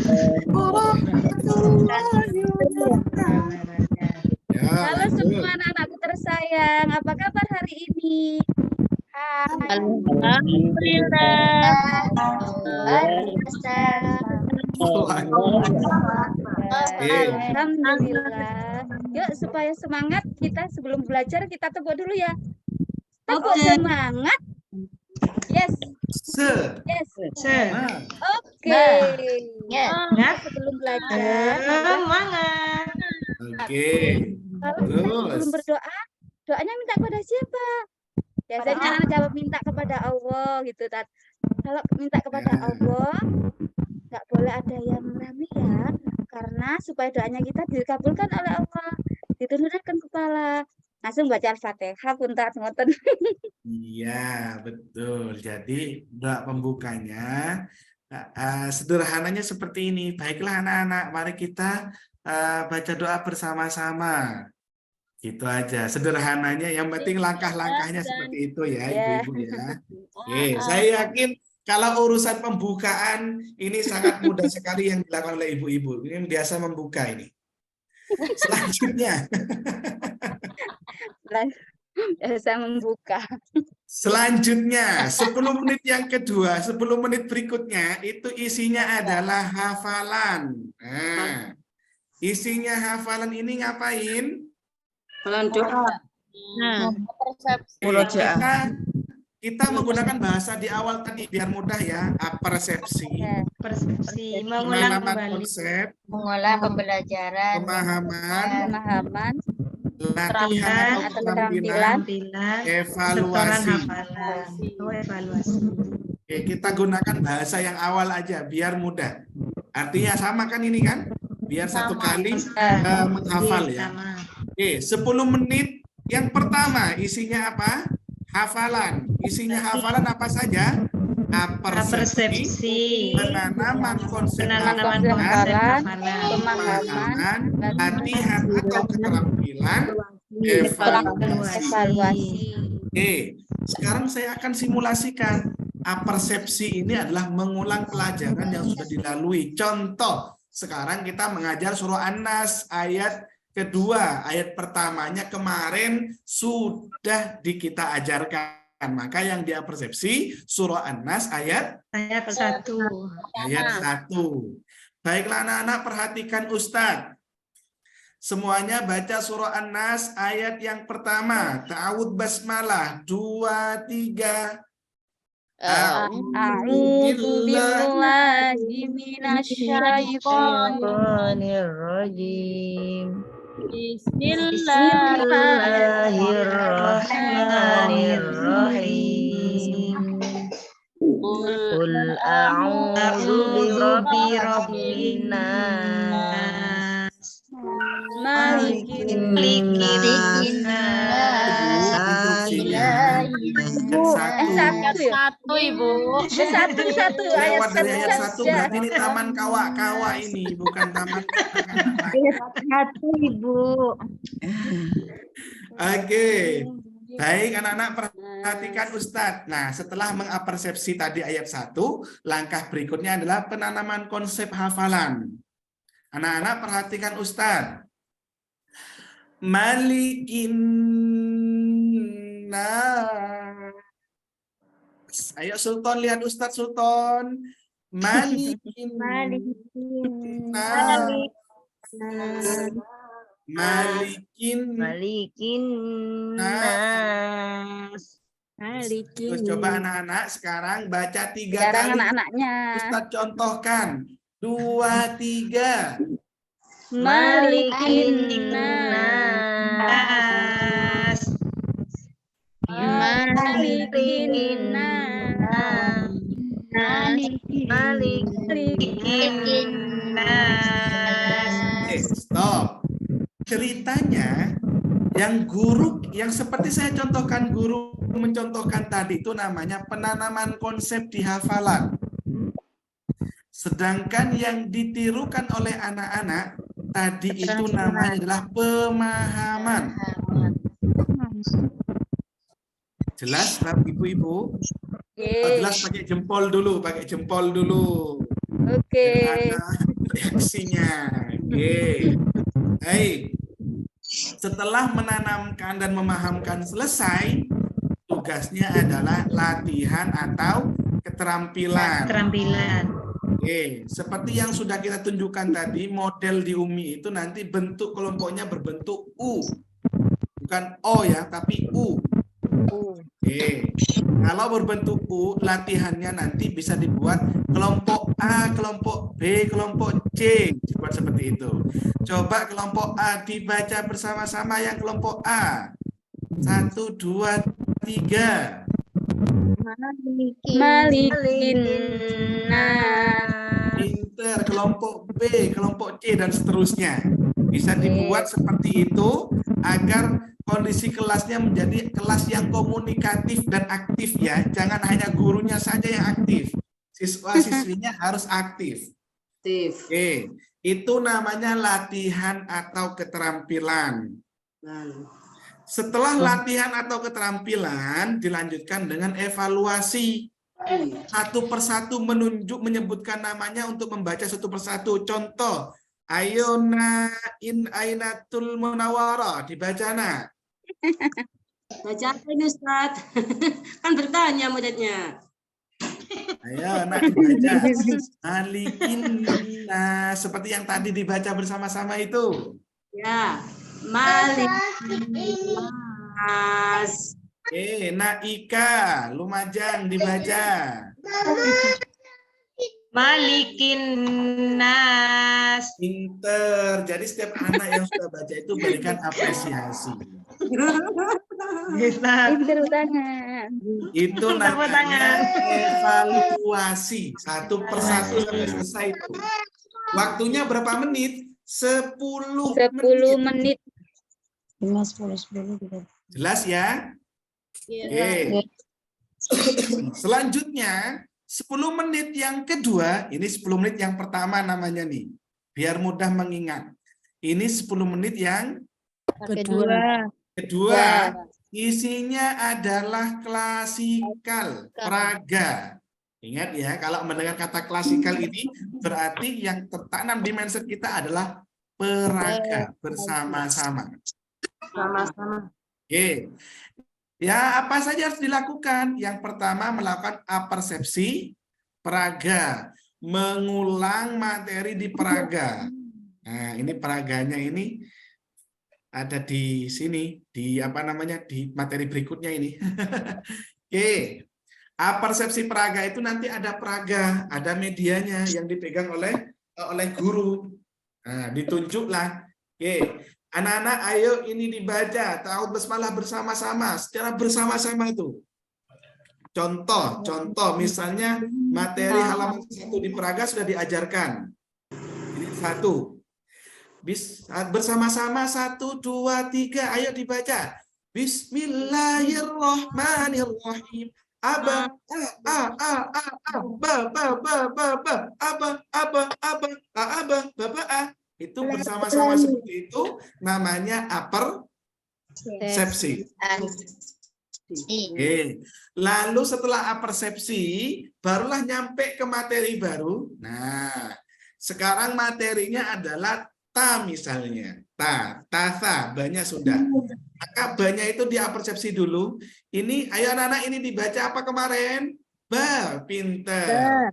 warahmatullahi wabarakatuh. Halo semua anak-anakku tersayang, apa kabar hari ini? Alhamdulillah. Yuk supaya semangat kita sebelum belajar kita tepuk dulu ya. Tepuk semangat. Yes. Yes. Oke. Sebelum belajar. Semangat. Oke. Kalau belum berdoa, doanya minta kepada siapa? Biasanya anak jawab minta kepada Allah gitu. Kalau minta kepada Allah, nggak boleh ada yang merami ya. Karena supaya doanya kita dikabulkan oleh Allah, ditundukkan kepala. langsung baca Al-Fatihah puntat ngoten. Iya, betul. Jadi doa pembukanya sederhananya seperti ini. Baiklah anak-anak, mari kita baca doa bersama-sama. Gitu aja. Sederhananya, yang penting langkah-langkahnya seperti itu ya, ibu-ibu ya. Oke, saya yakin kalau urusan pembukaan ini sangat mudah sekali yang dilakukan oleh ibu-ibu. Ini yang biasa membuka ini. Selanjutnya. Biasa membuka. Selanjutnya, 10 menit yang kedua, 10 menit berikutnya, itu isinya adalah hafalan. Nah, isinya hafalan ini ngapain? Hafalan doa. Kita menggunakan bahasa di awal tadi, biar mudah ya. Persepsi. Persepsi, mengulang kembali. Konsep. Mengolah pembelajaran. Pemahaman. Latihan atau keterampilan, evaluasi. Evaluasi. Oke, kita gunakan bahasa yang awal aja biar mudah. Artinya sama kan ini kan? Biar satu kali menghafal ya. Oke, 10 menit yang pertama isinya apa? Hafalan. Isinya hafalan apa saja? Persepsi, penanaman konsep hafalan, pemahaman, latihan atau keterampilan, evaluasi. Oke, sekarang saya akan simulasikan. Persepsi ini adalah mengulang pelajaran yang sudah dilalui. Contoh, sekarang kita mengajar surah An-Nas ayat kedua. Ayat pertamanya kemarin sudah kita ajarkan. Maka yang dia persepsi surah An-Nas ayat 1. Ayat 1. Baiklah anak-anak, perhatikan Ustadz. Semuanya baca surah An-Nas ayat yang pertama. Ta'awud basmalah 2, 3. A'udzu billahi minasyaitonir rajim. Bismillahirrahmanirrahim. Qul a'udzu birabbin nas, malikin nas. Satu Ibu. Satu ayat satu berarti ini taman kawa-kawa ini, bukan taman. Satu Ibu. Oke. Baik anak-anak, perhatikan Ustadz. Nah, setelah mengapersepsi tadi ayat 1, langkah berikutnya adalah penanaman konsep hafalan. Anak-anak perhatikan Ustadz. Malikin nas. Ayo Sultan, lihat Ustadz Sultan. Malikin nas. Malikin nas. Terus coba anak-anak sekarang baca 3 kali. Anak-anaknya. Ustadz contohkan. 2, 3. Malikin nas. Malikin nas. Malikin nas. Stop. Ceritanya yang seperti saya contohkan, guru mencontohkan tadi itu namanya penanaman konsep di hafalan. Sedangkan yang ditirukan oleh anak-anak tadi itu namanya adalah pemahaman. Jelas ibu-ibu? Jelas pakai jempol dulu, Oke. Reaksinya. Oke. Baik. Setelah menanamkan dan memahamkan selesai, tugasnya adalah latihan atau keterampilan. Oke, seperti yang sudah kita tunjukkan tadi, model di UMI itu nanti bentuk kelompoknya berbentuk U. Bukan O ya, tapi U. Oke. Kalau berbentuk U, latihannya nanti bisa dibuat kelompok A, kelompok B, kelompok C. Dibuat seperti itu. Coba kelompok A dibaca bersama-sama yang kelompok A. 1, 2, 3. Malikin nas. Pinter, kelompok B, kelompok C, dan seterusnya. Bisa dibuat seperti itu agar kondisi kelasnya menjadi kelas yang komunikatif dan aktif ya. Jangan hanya gurunya saja yang aktif. Siswa-siswinya harus aktif. Oke, itu namanya latihan atau keterampilan. Setelah latihan atau keterampilan dilanjutkan dengan evaluasi. Satu persatu menyebutkan namanya untuk membaca satu persatu. Contoh, Ayona in Ainatul Munawwarah, dibaca nak. Baca apa ini Ustaz? Kan bertanya muridnya. Ayo nak dibaca. Malikin nas, seperti yang tadi dibaca bersama-sama itu. Ya, Malikin nas. Naika, Lumajang dibaca. Malikin nas. Pinter. Jadi setiap anak yang sudah baca itu berikan apresiasi. Pinter banget. Itu namanya evaluasi. Satu persatu sampai selesai itu. Waktunya berapa menit? 10 menit. 10. Jelas ya? Oke. Selanjutnya 10 menit yang kedua, ini 10 menit yang pertama namanya nih. Biar mudah mengingat. Ini 10 menit yang kedua. Isinya adalah klasikal, praga. Ingat ya, kalau mendengar kata klasikal ini berarti yang tertanam di mindset kita adalah peraga bersama-sama. Sama-sama. Oke. Ya, apa saja harus dilakukan? Yang pertama, melakukan apersepsi peraga, mengulang materi di peraga. Nah, ini peraganya ini ada di sini, di apa namanya, di materi berikutnya ini. Oke. Apersepsi peraga itu nanti ada peraga, ada medianya yang dipegang oleh guru. Nah, ditunjuklah. Oke. Anak-anak, ayo ini dibaca, ta'awudz basmalah bersama-sama, secara bersama-sama itu. Contoh misalnya materi halaman 1 di peraga sudah diajarkan. Ini 1. Bersama-sama 1, 2, 3, ayo dibaca. Bismillahirrahmanirrahim. Itu bersama-sama seperti itu namanya apersepsi. Oke. Lalu setelah apersepsi barulah nyampe ke materi baru. Nah, sekarang materinya adalah ta misalnya. Ta, banyak sudah. Maka banyak itu diapersepsi dulu. Ini ayo anak-anak ini dibaca apa kemarin? Pinter.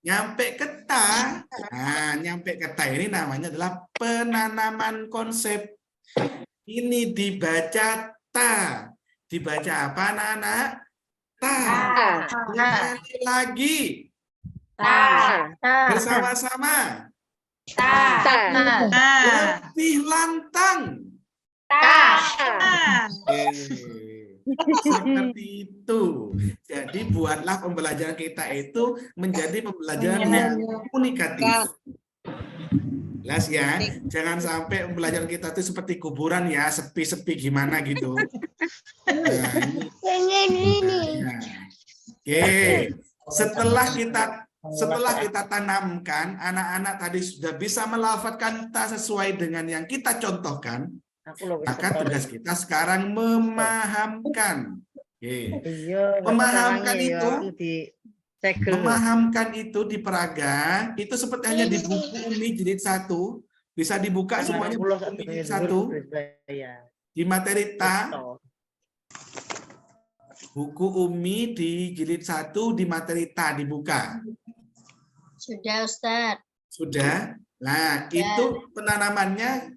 Nyampe ke ta. Nah, nyampe ke ta ini namanya adalah penanaman konsep. Ini dibaca ta. Dibaca apa anak-anak? Ta. Sekali lagi. Ta. Bersama-sama. Ta. Lebih lantang. Ta. Seperti itu. Jadi buatlah pembelajaran kita itu menjadi pembelajaran yang komunikatif. Jelas ya, jangan sampai pembelajaran kita itu seperti kuburan ya, sepi-sepi gimana gitu. Oke, setelah kita tanamkan, anak-anak tadi sudah bisa melafadzkan ta sesuai dengan yang kita contohkan, maka tugas kita sekarang memahamkan. Memahamkan itu di peraga, itu seperti hanya di buku Umi jilid 1, bisa dibuka semuanya buku Umi jilid 1, di materi ta, buku Umi di jilid 1 di materi ta dibuka. Sudah Ustaz. Sudah. Nah, itu penanamannya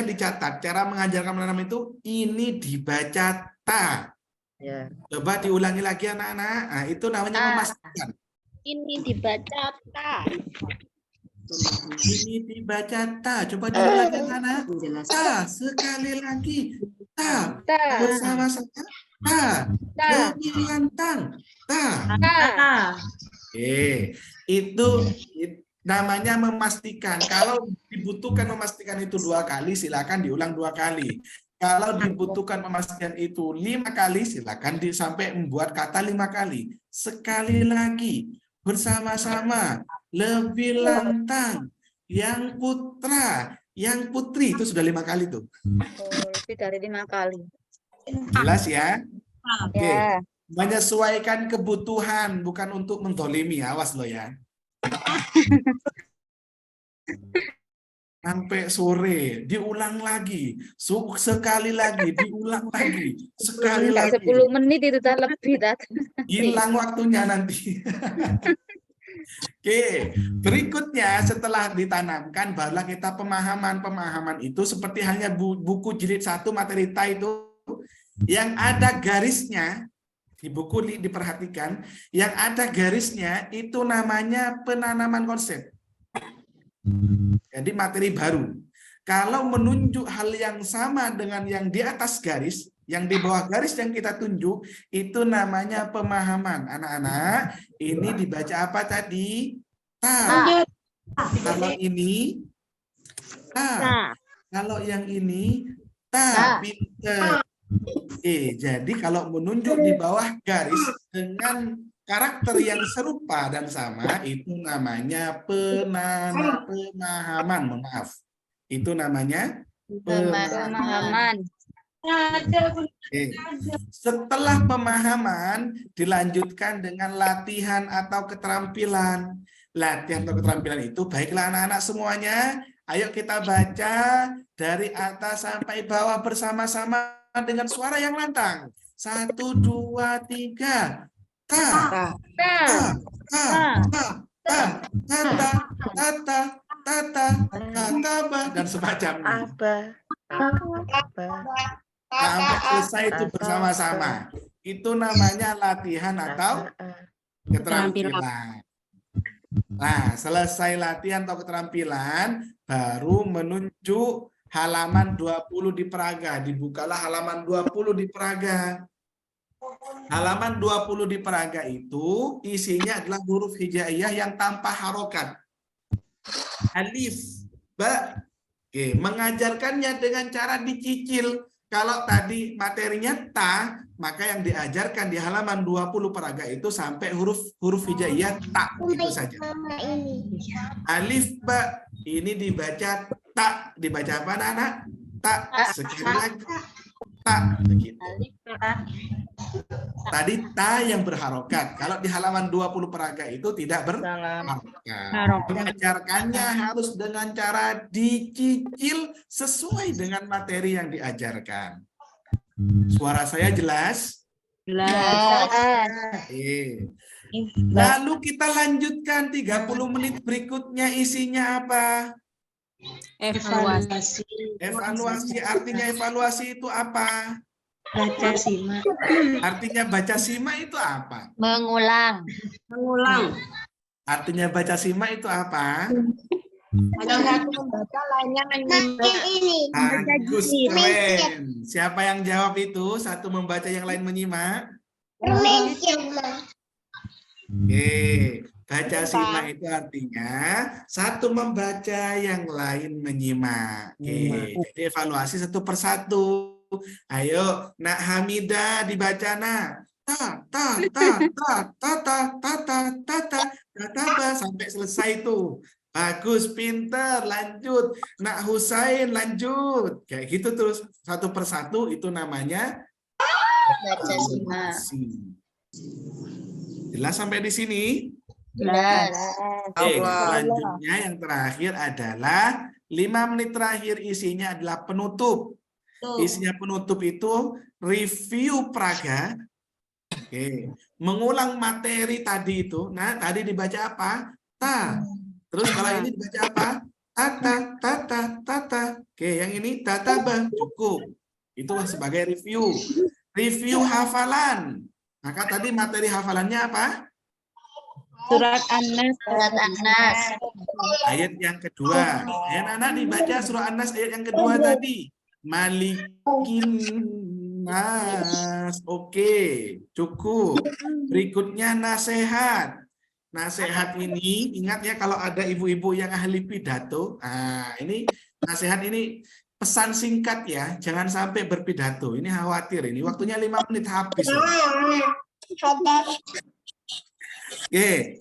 dicatat. Cara mengajarkan menanam itu ini dibaca ta. Ya. Coba diulangi lagi anak-anak. Nah, itu namanya memastikan. Ini dibaca ta. Ini dibaca ta. Coba diulangi anak-anak. Ta sekali lagi. Ta. Bersama-sama. Ta. Lebih lantang. Ta. Itu namanya memastikan. Kalau dibutuhkan memastikan itu 2 kali, silakan diulang 2 kali. Kalau dibutuhkan memastikan itu 5 kali, silakan sampai membuat kata 5 kali. Sekali lagi, bersama-sama, lebih lantang, yang putra, yang putri, itu sudah 5 kali tuh. Oh, lebih dari 5 kali. Jelas ya? Oke. Ya. Menyesuaikan kebutuhan, bukan untuk mendolimi, awas lo ya. Sampai sore, diulang lagi, sekali lagi, diulang lagi, sekali lagi. 10 menit itu tak lebih, Tat. Hilang waktunya nanti. Oke, berikutnya setelah ditanamkan, barulah kita pemahaman itu seperti halnya buku jilid 1 materi TA itu, yang ada garisnya, di buku diperhatikan, yang ada garisnya itu namanya penanaman konsep. Jadi materi baru. Kalau menunjuk hal yang sama dengan yang di atas garis, yang di bawah garis yang kita tunjuk, itu namanya pemahaman. Anak-anak, ini dibaca apa tadi? Ta. Kalau ini, ta. Kalau yang ini, ta. Pinter. Jadi kalau menunjuk di bawah garis dengan karakter yang serupa dan sama, itu namanya pemahaman. Maaf. Itu namanya pemahaman. Setelah pemahaman, dilanjutkan dengan latihan atau keterampilan. Latihan atau keterampilan itu, baiklah anak-anak semuanya, ayo kita baca dari atas sampai bawah bersama-sama dengan suara yang lantang. 1, 2, 3. Ta, ta, ta, ta, ta, tata, tata, tata, tata, dan semacamnya. Sampai selesai itu bersama-sama. Itu namanya latihan atau keterampilan. Nah, selesai latihan atau keterampilan, baru menunjuk halaman 20 di peraga. Dibukalah halaman 20 di peraga. Halaman 20 di peraga itu isinya adalah huruf hijaiyah yang tanpa harokat. Alif, ba. Oke, mengajarkannya dengan cara dicicil. Kalau tadi materinya ta, maka yang diajarkan di halaman 20 peraga itu sampai huruf hijaiyah ta, itu saja. Alif, ba. Ini dibaca ta. Dibaca apa anak-anak? Ta. Sekali lagi. Ta. Begitu. Tadi ta yang berharokat. Kalau di halaman 20 peraga itu tidak berharokat. Mengajarkannya harus dengan cara dicicil sesuai dengan materi yang diajarkan. Suara saya jelas? Jelas. Lalu kita lanjutkan 30 menit berikutnya, isinya apa? Evaluasi. Evaluasi, artinya evaluasi itu apa? Baca simak. Artinya baca simak itu apa? Mengulang. Mengulang. Artinya baca simak itu apa? Ada satu membaca, lainnya menyimak. Bagus, keren. Siapa yang jawab itu? Satu membaca, yang lain menyimak? Oke, baca simak itu artinya satu membaca, yang lain menyimak. Oke, jadi evaluasi satu persatu. Ayo, Nak Hamidah dibaca, Nak. Ta, ta, ta, ta, ta, ta, ta, ta, ta, ta, ta, ta, sampai selesai itu. Bagus, pinter, lanjut. Nak Husain, lanjut. Kayak gitu terus, satu persatu, itu namanya Baca simak. Jelas sampai di sini? Jelas. Oke, selanjutnya yang terakhir adalah 5 menit terakhir, isinya adalah penutup. Isinya penutup itu review praga. Oke, mengulang materi tadi itu. Nah, tadi dibaca apa? Ta. Terus kalau ini dibaca apa? Tata, tata, tata. Oke, yang ini tatabah, cukup. Itu sebagai review. Review hafalan. Maka tadi materi hafalannya apa? Surat An-Nas. Surat An-Nas. Ayat yang kedua. Anak-anak dibaca surah An-Nas ayat yang kedua tadi. Malikin nas. Oke, cukup. Berikutnya nasihat. nasihat ini, ingat ya kalau ada ibu-ibu yang ahli pidato, ini nasihat ini pesan singkat ya, jangan sampai berpidato. Ini khawatir, ini waktunya 5 menit habis. Oke,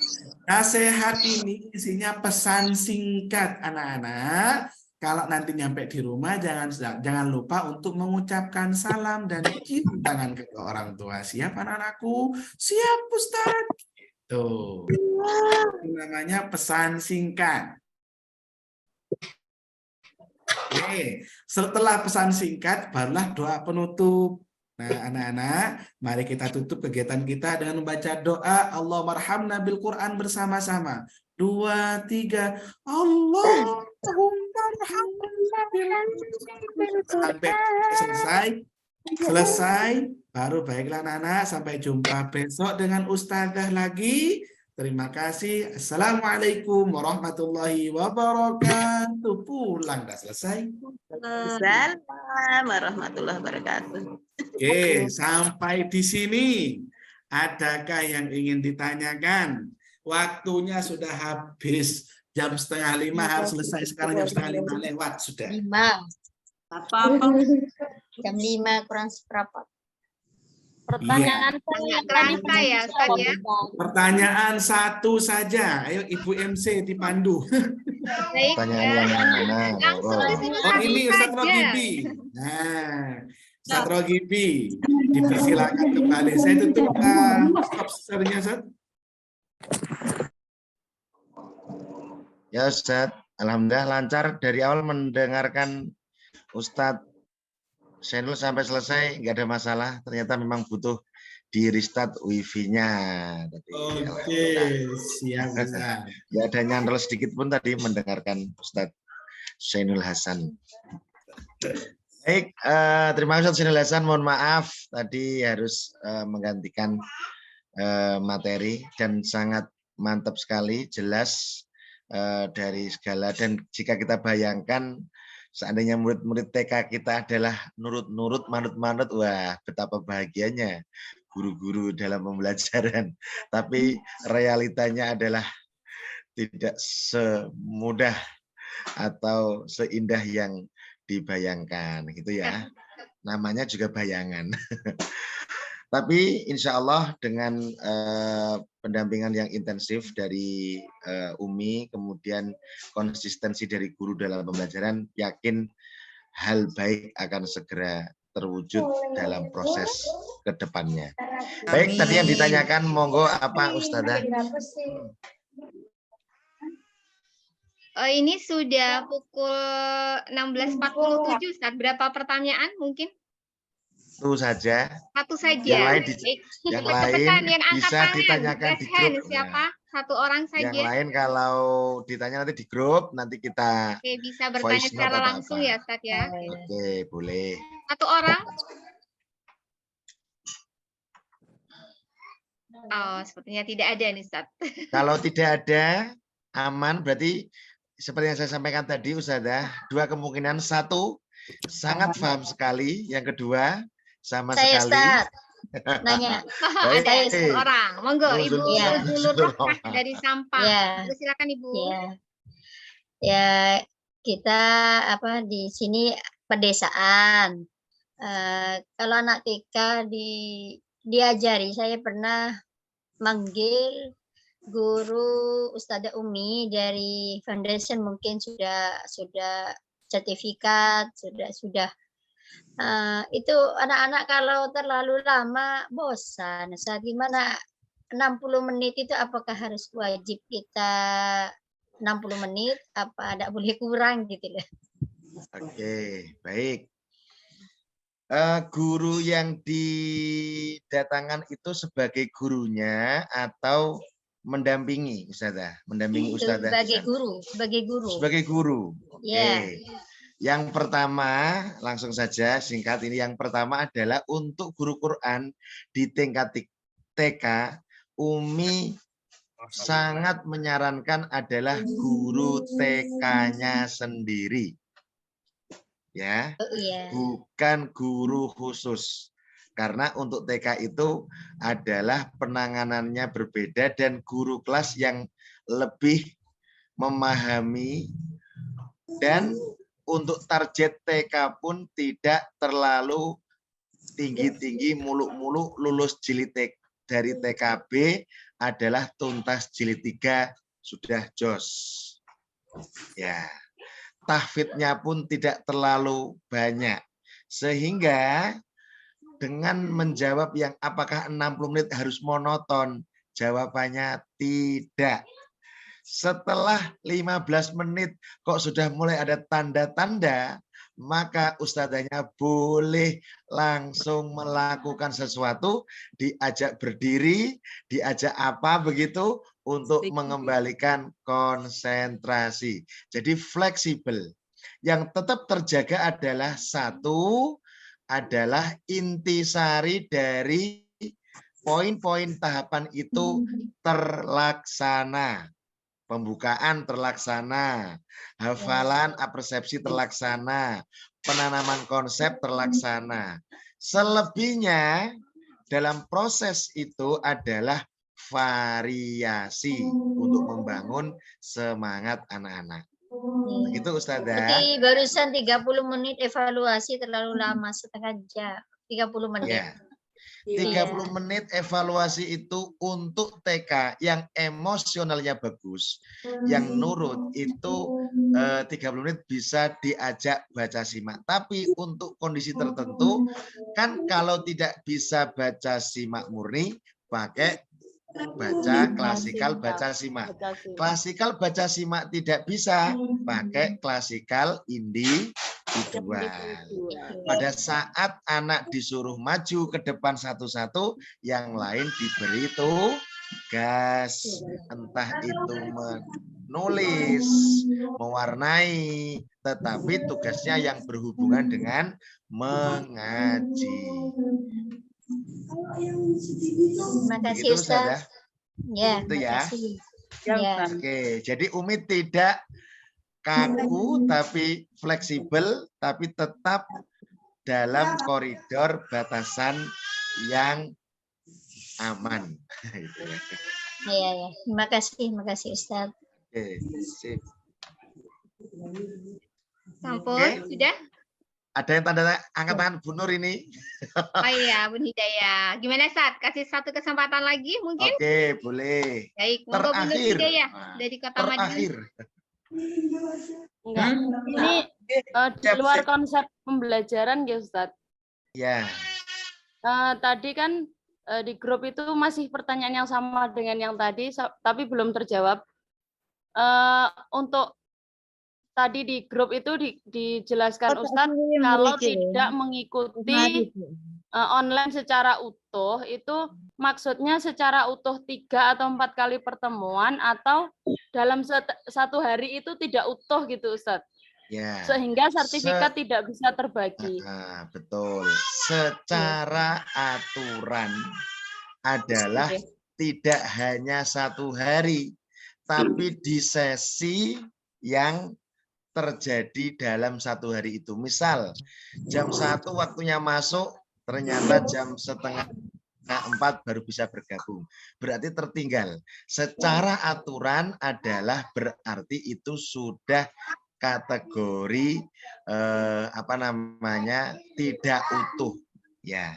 nasihat ini isinya pesan singkat anak-anak. Kalau nanti nyampe di rumah jangan lupa untuk mengucapkan salam dan cium tangan ke orang tua. Siap anak-anakku? Siap Ustaz. Tuh. Itu namanya pesan singkat. Oke, setelah pesan singkat barulah doa penutup. Nah, anak-anak, mari kita tutup kegiatan kita dengan membaca doa Allahummarhamna bil Quran bersama-sama. 2, 3. Allahummarhamna bil Sampai selesai. Baru baiklah anak-anak, sampai jumpa besok dengan Ustazah lagi. Terima kasih. Assalamualaikum warahmatullahi wabarakatuh. Pulang dah selesai. Assalamualaikum warahmatullahi wabarakatuh. Oke, sampai di sini. Adakah yang ingin ditanyakan? Waktunya sudah habis. Jam 4:30 harus selesai. Sekarang jam 4:30 lewat sudah. 5. Apa-apa. Jam 5 kurang seperempat. Pertanyaan Kerangka ya, Ustaz ya. Pertanyaan satu saja. Ayo Ibu MC dipandu. Baik. Pertanyaan yang mana? Langsung Oh, ini Ustaz Rogibi. Nah, Ustaz Rogibi, dipersilakan kembali. Saya tutup stop share-nya, Ustaz. Ya Ustadz, alhamdulillah lancar dari awal mendengarkan Ustadz Senul sampai selesai, nggak ada masalah. Ternyata memang butuh di restart wifi-nya. Oke, siap Ustaz. Ya ada nyantol sedikit pun tadi mendengarkan Ustadz Senul Hasan. Baik, terima kasih Ustadz Senul Hasan. Mohon maaf tadi harus menggantikan materi dan sangat mantap sekali, jelas dari segala. Dan jika kita bayangkan seandainya murid-murid TK kita adalah nurut-nurut, manut-manut, wah betapa bahagianya guru-guru dalam pembelajaran. Tapi realitanya adalah tidak semudah atau seindah yang dibayangkan, gitu ya. Namanya juga bayangan. Tapi insya Allah dengan pendampingan yang intensif dari Umi, kemudian konsistensi dari guru dalam pembelajaran, yakin hal baik akan segera terwujud dalam proses ke depannya. Baik, tadi yang ditanyakan, monggo apa Ustazah? Ini sudah pukul 16.47, Ustaz. Berapa pertanyaan mungkin? Itu saja. Satu saja. Yang lain, yang Cepat-cepat, lain yang angkat bisa tangan. ditanyakan di Raise hand, grup. siapa? Satu orang saja. Yang lain kalau ditanya nanti di grup, nanti kita Oke, bisa bertanya secara langsung ya, Ustaz ya. Oke, boleh. Satu orang. Oh, sepertinya tidak ada nih, Ustaz. Kalau tidak ada, aman, berarti seperti yang saya sampaikan tadi, Ustazah, dua kemungkinan. Satu, sangat paham sekali. Yang kedua, sama Saya sekali. Ustaz, nanya. Baik. Ada satu orang. Monggo, Ibu Zulur Rahmah Ya. dari Sampang. Ya. Silakan, Ibu. Ya, kita di sini pedesaan. Kalau anak TK diajari, saya pernah manggil guru Ustadzah Umi dari foundation, mungkin sudah sertifikat, sudah itu anak-anak kalau terlalu lama bosan. Saat gimana 60 menit itu apakah harus wajib kita 60 menit apa tidak boleh kurang gitu loh. Oke, baik. Guru yang didatangkan itu sebagai gurunya atau mendampingi Ustazah? Mendampingi Ustazah? Sebagai guru. Sebagai guru. Oke. Yeah. Yang pertama, langsung saja singkat ini. Yang pertama adalah untuk guru Quran di tingkat TK, Umi sangat menyarankan adalah guru TK-nya sendiri. Ya, bukan guru khusus. Karena untuk TK itu adalah penanganannya berbeda dan guru kelas yang lebih memahami, dan untuk target TK pun tidak terlalu tinggi-tinggi muluk-muluk. Lulus jilid dari TKB adalah tuntas jilid 3 sudah jos. Ya, tahfidnya pun tidak terlalu banyak. Sehingga dengan menjawab yang apakah 60 menit harus monoton, jawabannya tidak. Setelah 15 menit kok sudah mulai ada tanda-tanda, maka ustadzanya boleh langsung melakukan sesuatu, diajak berdiri, diajak apa begitu, untuk mengembalikan konsentrasi. Jadi fleksibel. Yang tetap terjaga adalah satu, adalah intisari dari poin-poin tahapan itu terlaksana. Pembukaan terlaksana, hafalan apersepsi terlaksana, penanaman konsep terlaksana. Selebihnya dalam proses itu adalah variasi untuk membangun semangat anak-anak. Begitu Ustazah. Jadi barusan 30 menit evaluasi terlalu lama, setengah jam. 30 menit. Ya. 30 menit evaluasi itu untuk TK yang emosionalnya bagus, yang nurut itu 30 menit bisa diajak baca simak. Tapi untuk kondisi tertentu kan kalau tidak bisa baca simak murni, pakai baca klasikal baca simak. Klasikal baca simak tidak bisa, pakai klasikal individual. Pada saat anak disuruh maju ke depan satu-satu, yang lain diberi tugas, entah itu menulis, mewarnai, tetapi tugasnya yang berhubungan dengan mengaji. Terima kasih Ustaz. Ya, itu ya. Ya. Oke, jadi Umi tidak kaku tapi fleksibel, tapi tetap dalam koridor batasan yang aman. Iya, ya. Terima kasih Ustaz. Oke, sip. Sampun, sudah? Ada yang tanda angkat tangan Bu Nur ini? Oh iya, Bu Hidayah. Gimana Sat? Kasih satu kesempatan lagi mungkin? Oke, boleh. Baik, monggo Bu Nur Hidayah dari Kota Madiun. Enggak. Ini di luar konsep pembelajaran ya Ustadz. Ya. Tadi kan di grup itu masih pertanyaan yang sama dengan yang tadi, tapi belum terjawab. Untuk tadi di grup itu dijelaskan Ustadz kalau tidak mengikuti online secara utuh, itu maksudnya secara utuh 3 atau 4 kali pertemuan atau dalam satu hari itu tidak utuh gitu Ustadz. Ya. Sehingga sertifikat tidak bisa terbagi. Betul. Secara aturan adalah tidak hanya satu hari, tapi di sesi yang terjadi dalam satu hari itu. Misal jam 1 waktunya masuk, ternyata jam setengah 4 baru bisa bergabung. Berarti tertinggal. Secara aturan adalah berarti itu sudah kategori tidak utuh ya.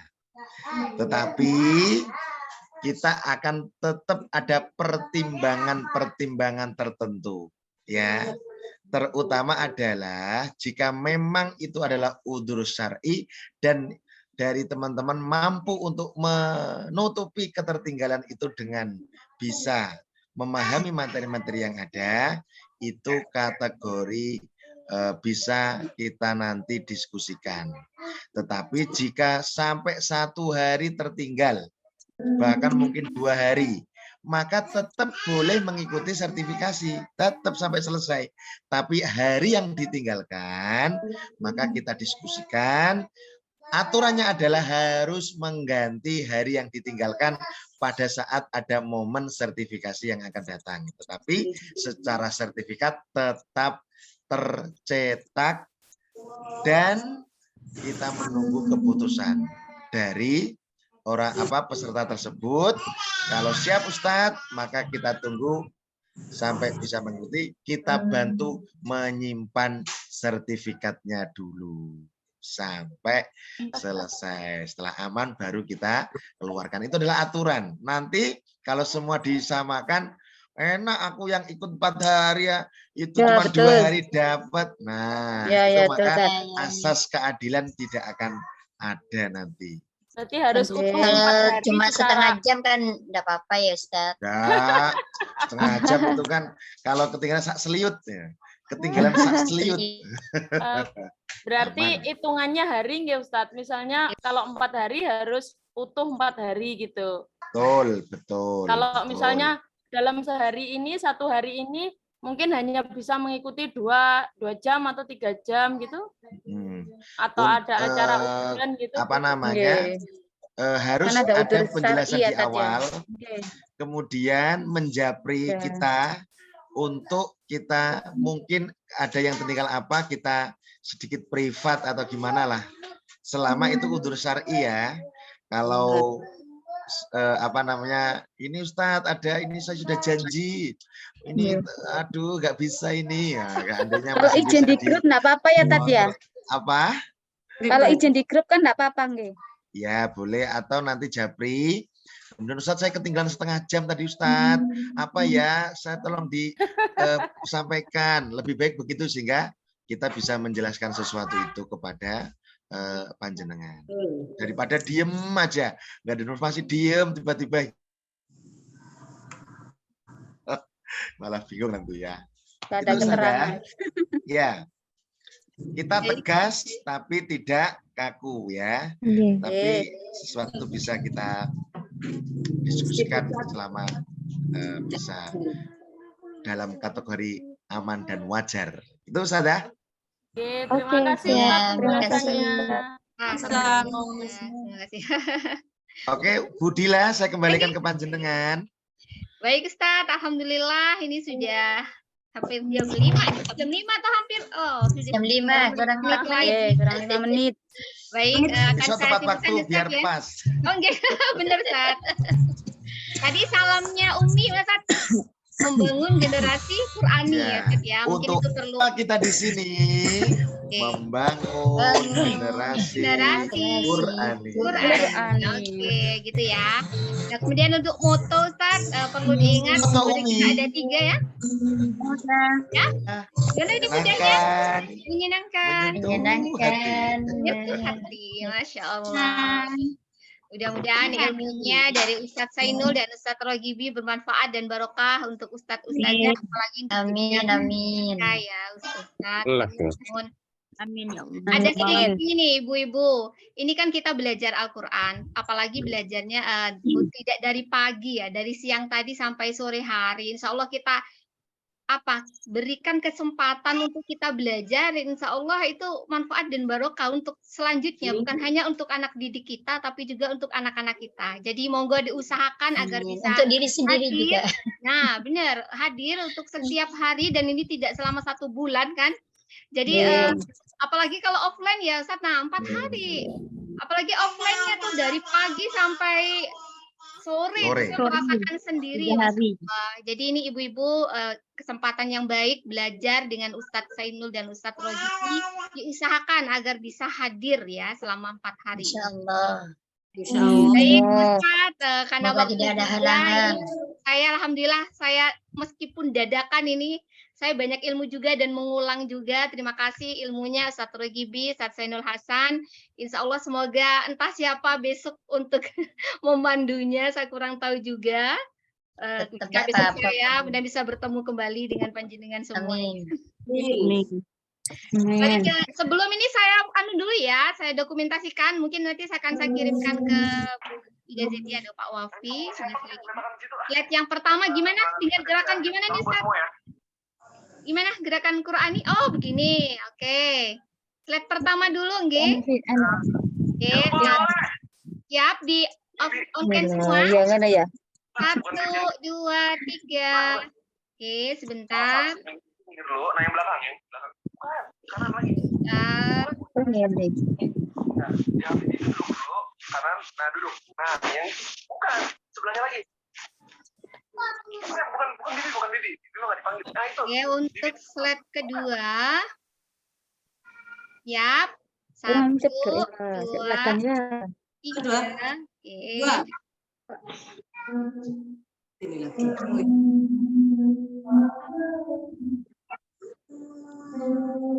Tetapi kita akan tetap ada pertimbangan tertentu ya. Terutama adalah jika memang itu adalah udzur syar'i dan dari teman-teman mampu untuk menutupi ketertinggalan itu dengan bisa memahami materi-materi yang ada, itu kategori bisa kita nanti diskusikan. Tetapi jika sampai 1 hari tertinggal, bahkan mungkin 2 hari, maka tetap boleh mengikuti sertifikasi, tetap sampai selesai. Tapi hari yang ditinggalkan, maka kita diskusikan. Aturannya adalah harus mengganti hari yang ditinggalkan pada saat ada momen sertifikasi yang akan datang. Tetapi secara sertifikat tetap tercetak dan kita menunggu keputusan. dari peserta tersebut. Kalau siap Ustadz, maka kita tunggu sampai bisa mengikuti. Kita bantu menyimpan sertifikatnya dulu sampai selesai. Setelah aman baru kita keluarkan. Itu adalah aturan. Nanti kalau semua disamakan, enak aku yang ikut 4 hari ya, itu cuma 2 hari dapat. Nah, itu maka asas keadilan tidak akan ada nanti. Berarti harus utuh 4 hari cuma secara... setengah jam kan enggak apa-apa ya Ustaz. Enggak, setengah jam itu kan kalau ketinggalan sak seliut ya. Ketinggalan sak seliut. Berarti hitungannya hari nggih Ustadz. Misalnya kalau 4 hari harus utuh 4 hari gitu. Betul. Kalau misalnya dalam sehari ini, 1 hari ini mungkin hanya bisa mengikuti 2 jam atau 3 jam gitu. Atau ada acara ujian gitu. Apa namanya? Harus ada penjelasan di awal. Kemudian menjapri kita untuk kita mungkin ada yang tertinggal apa, kita sedikit privat atau gimana lah. Selama itu udzur syar'i ya. Kalau ini Ustadz ada ini saya sudah janji ini aduh nggak bisa ini ya, kalau izin di grup nggak apa-apa ya Tat ya. Apa kalau izin di grup kan nggak apa-apa nggih ya, boleh. Atau nanti japri kemudian Ustadz saya ketinggalan setengah jam tadi Ustadz apa ya, saya tolong disampaikan. Lebih baik begitu sehingga kita bisa menjelaskan sesuatu itu kepada panjenengan daripada diem aja, nggak ada informasi, diem tiba-tiba malah bingung nanti ya. Itu saja. Ya, kita tegas tapi tidak kaku ya. Tapi sesuatu bisa kita diskusikan selama bisa dalam kategori aman dan wajar. Itu saja. Oke, terima kasih Terima kasih. Oke, Bu Dila, saya kembalikan ke panjenengan. Baik Ustadz, alhamdulillah ini sudah hampir jam 5. Jam 5 atau hampir jam 5 kurang 5 menit. Baik, akan saya tepat waktu biar ya. pas. Oh enggak, benar Ustadz. Tadi salamnya Umi Ustadz. Membangun generasi Qurani ya, ya. Mungkin untuk itu perlu kita di sini membangun generasi Qurani. Oke, gitu ya. Nah, kemudian untuk moto Ustaz perlu diingat kita ada 3 ya. Ya. Karena ini mudahnya menyenangkan. Menyentuh hati. Masya Allah. Mudah-mudahan ilmunya dari Ustadz Sainul dan Ustadz Rogibi bermanfaat dan barokah untuk Ustadz-Ustadznya, apalagi untuk amin. Ya, Ustadz. Amin ya Allah. Ada sedikit ini Ibu-ibu. Ini kan kita belajar Al-Qur'an, apalagi belajarnya tidak dari pagi ya, dari siang tadi sampai sore hari. Insya Allah kita berikan kesempatan untuk kita belajar, insya Allah itu manfaat dan barokah untuk selanjutnya, bukan hanya untuk anak didik kita, tapi juga untuk anak-anak kita. Jadi monggo diusahakan agar bisa untuk diri sendiri hadir. Juga. Nah, benar, hadir untuk setiap hari dan ini tidak selama 1 bulan kan. Jadi apalagi kalau offline ya, Ustaz, 4 hari. Apalagi offline-nya tuh dari pagi sampai sore. Kita merasakan sendiri. Jadi ini ibu-ibu kesempatan yang baik belajar dengan Ustadz Sainul dan Ustadz Rojibi, diusahakan agar bisa hadir ya selama 4 hari. Insyaallah. Baik Ustadz, karena tidak ada halangan. Saya alhamdulillah saya meskipun dadakan ini saya banyak ilmu juga dan mengulang juga. Terima kasih ilmunya Ustadz Rojibi, Ustadz Sainul Hasan. Insya Allah semoga entah siapa besok untuk memandunya, saya kurang tahu juga. Ketika besok saya mudah bisa bertemu kembali dengan panjenengan semua. Sebelum ini saya dulu ya, saya dokumentasikan. Mungkin nanti saya akan kirimkan ke Ida Zeti atau Pak Wafi. Lihat yang pertama gimana? Tinggal gerakan gimana nih Ustaz? Gimana gerakan Qur'ani? Oh, begini. Oke. Slide pertama dulu, nggih. Oke, siap di on semua. Iya, kan ya. 1, 2, 3. Oke, sebentar. kanan. Nah, duduk. Nah, yang bukan sebelahnya lagi. Bukan Bibi. Bibi nggak dipanggil. Nah, itu. Oke, untuk slide kedua. Yap. Kurang 1, ceger ya, 2, silakannya. 3. Oke. Ini lagi.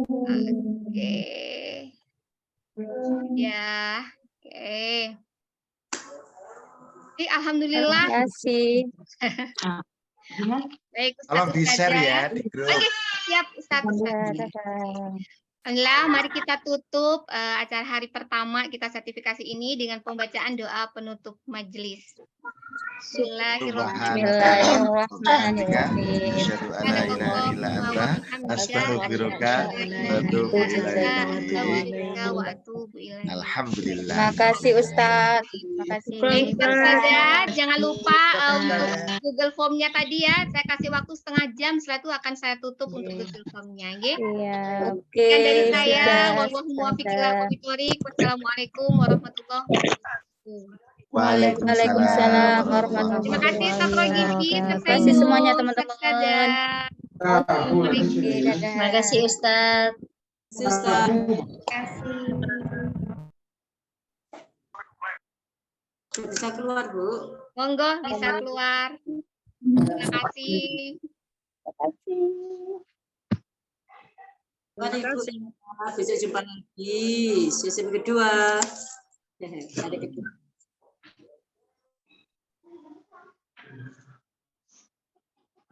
Oke. Ya. Oke. Oke, alhamdulillah. Terima kasih. Baik, Ustaz Tolong di-share Ustazah. ya di grup. Oke, siap Ustaz. Alhamdulillah, mari kita tutup acara hari pertama kita sertifikasi ini dengan pembacaan doa penutup majelis. Bismillahirrahmanirrahim. Asyhadu an la ilaha illa anta astaghfiruka wa atubu ilaik. Alhamdulillah. Terima kasih Ustaz. Terima kasih. Baik, Ustazah, jangan lupa untuk Google Form-nya tadi ya. Saya kasih waktu setengah jam, setelah itu akan saya tutup untuk Google Form-nya. Iya, oke. Sekian dari saya. Sudah. Wallahu muwaffiq ila aqwamit thoriq. Wassalamualaikum warahmatullahi wabarakatuh. Waalaikumsalam warahmatullahi Terima kasih Satro Gizi. Terima kasih semuanya teman-teman. Terima kasih Ustaz. Ustaz. Terima kasih. Bisa keluar, Bu. Monggo bisa keluar. Terima kasih. Mari Bu, besok jumpa lagi season kedua. Ada kedua.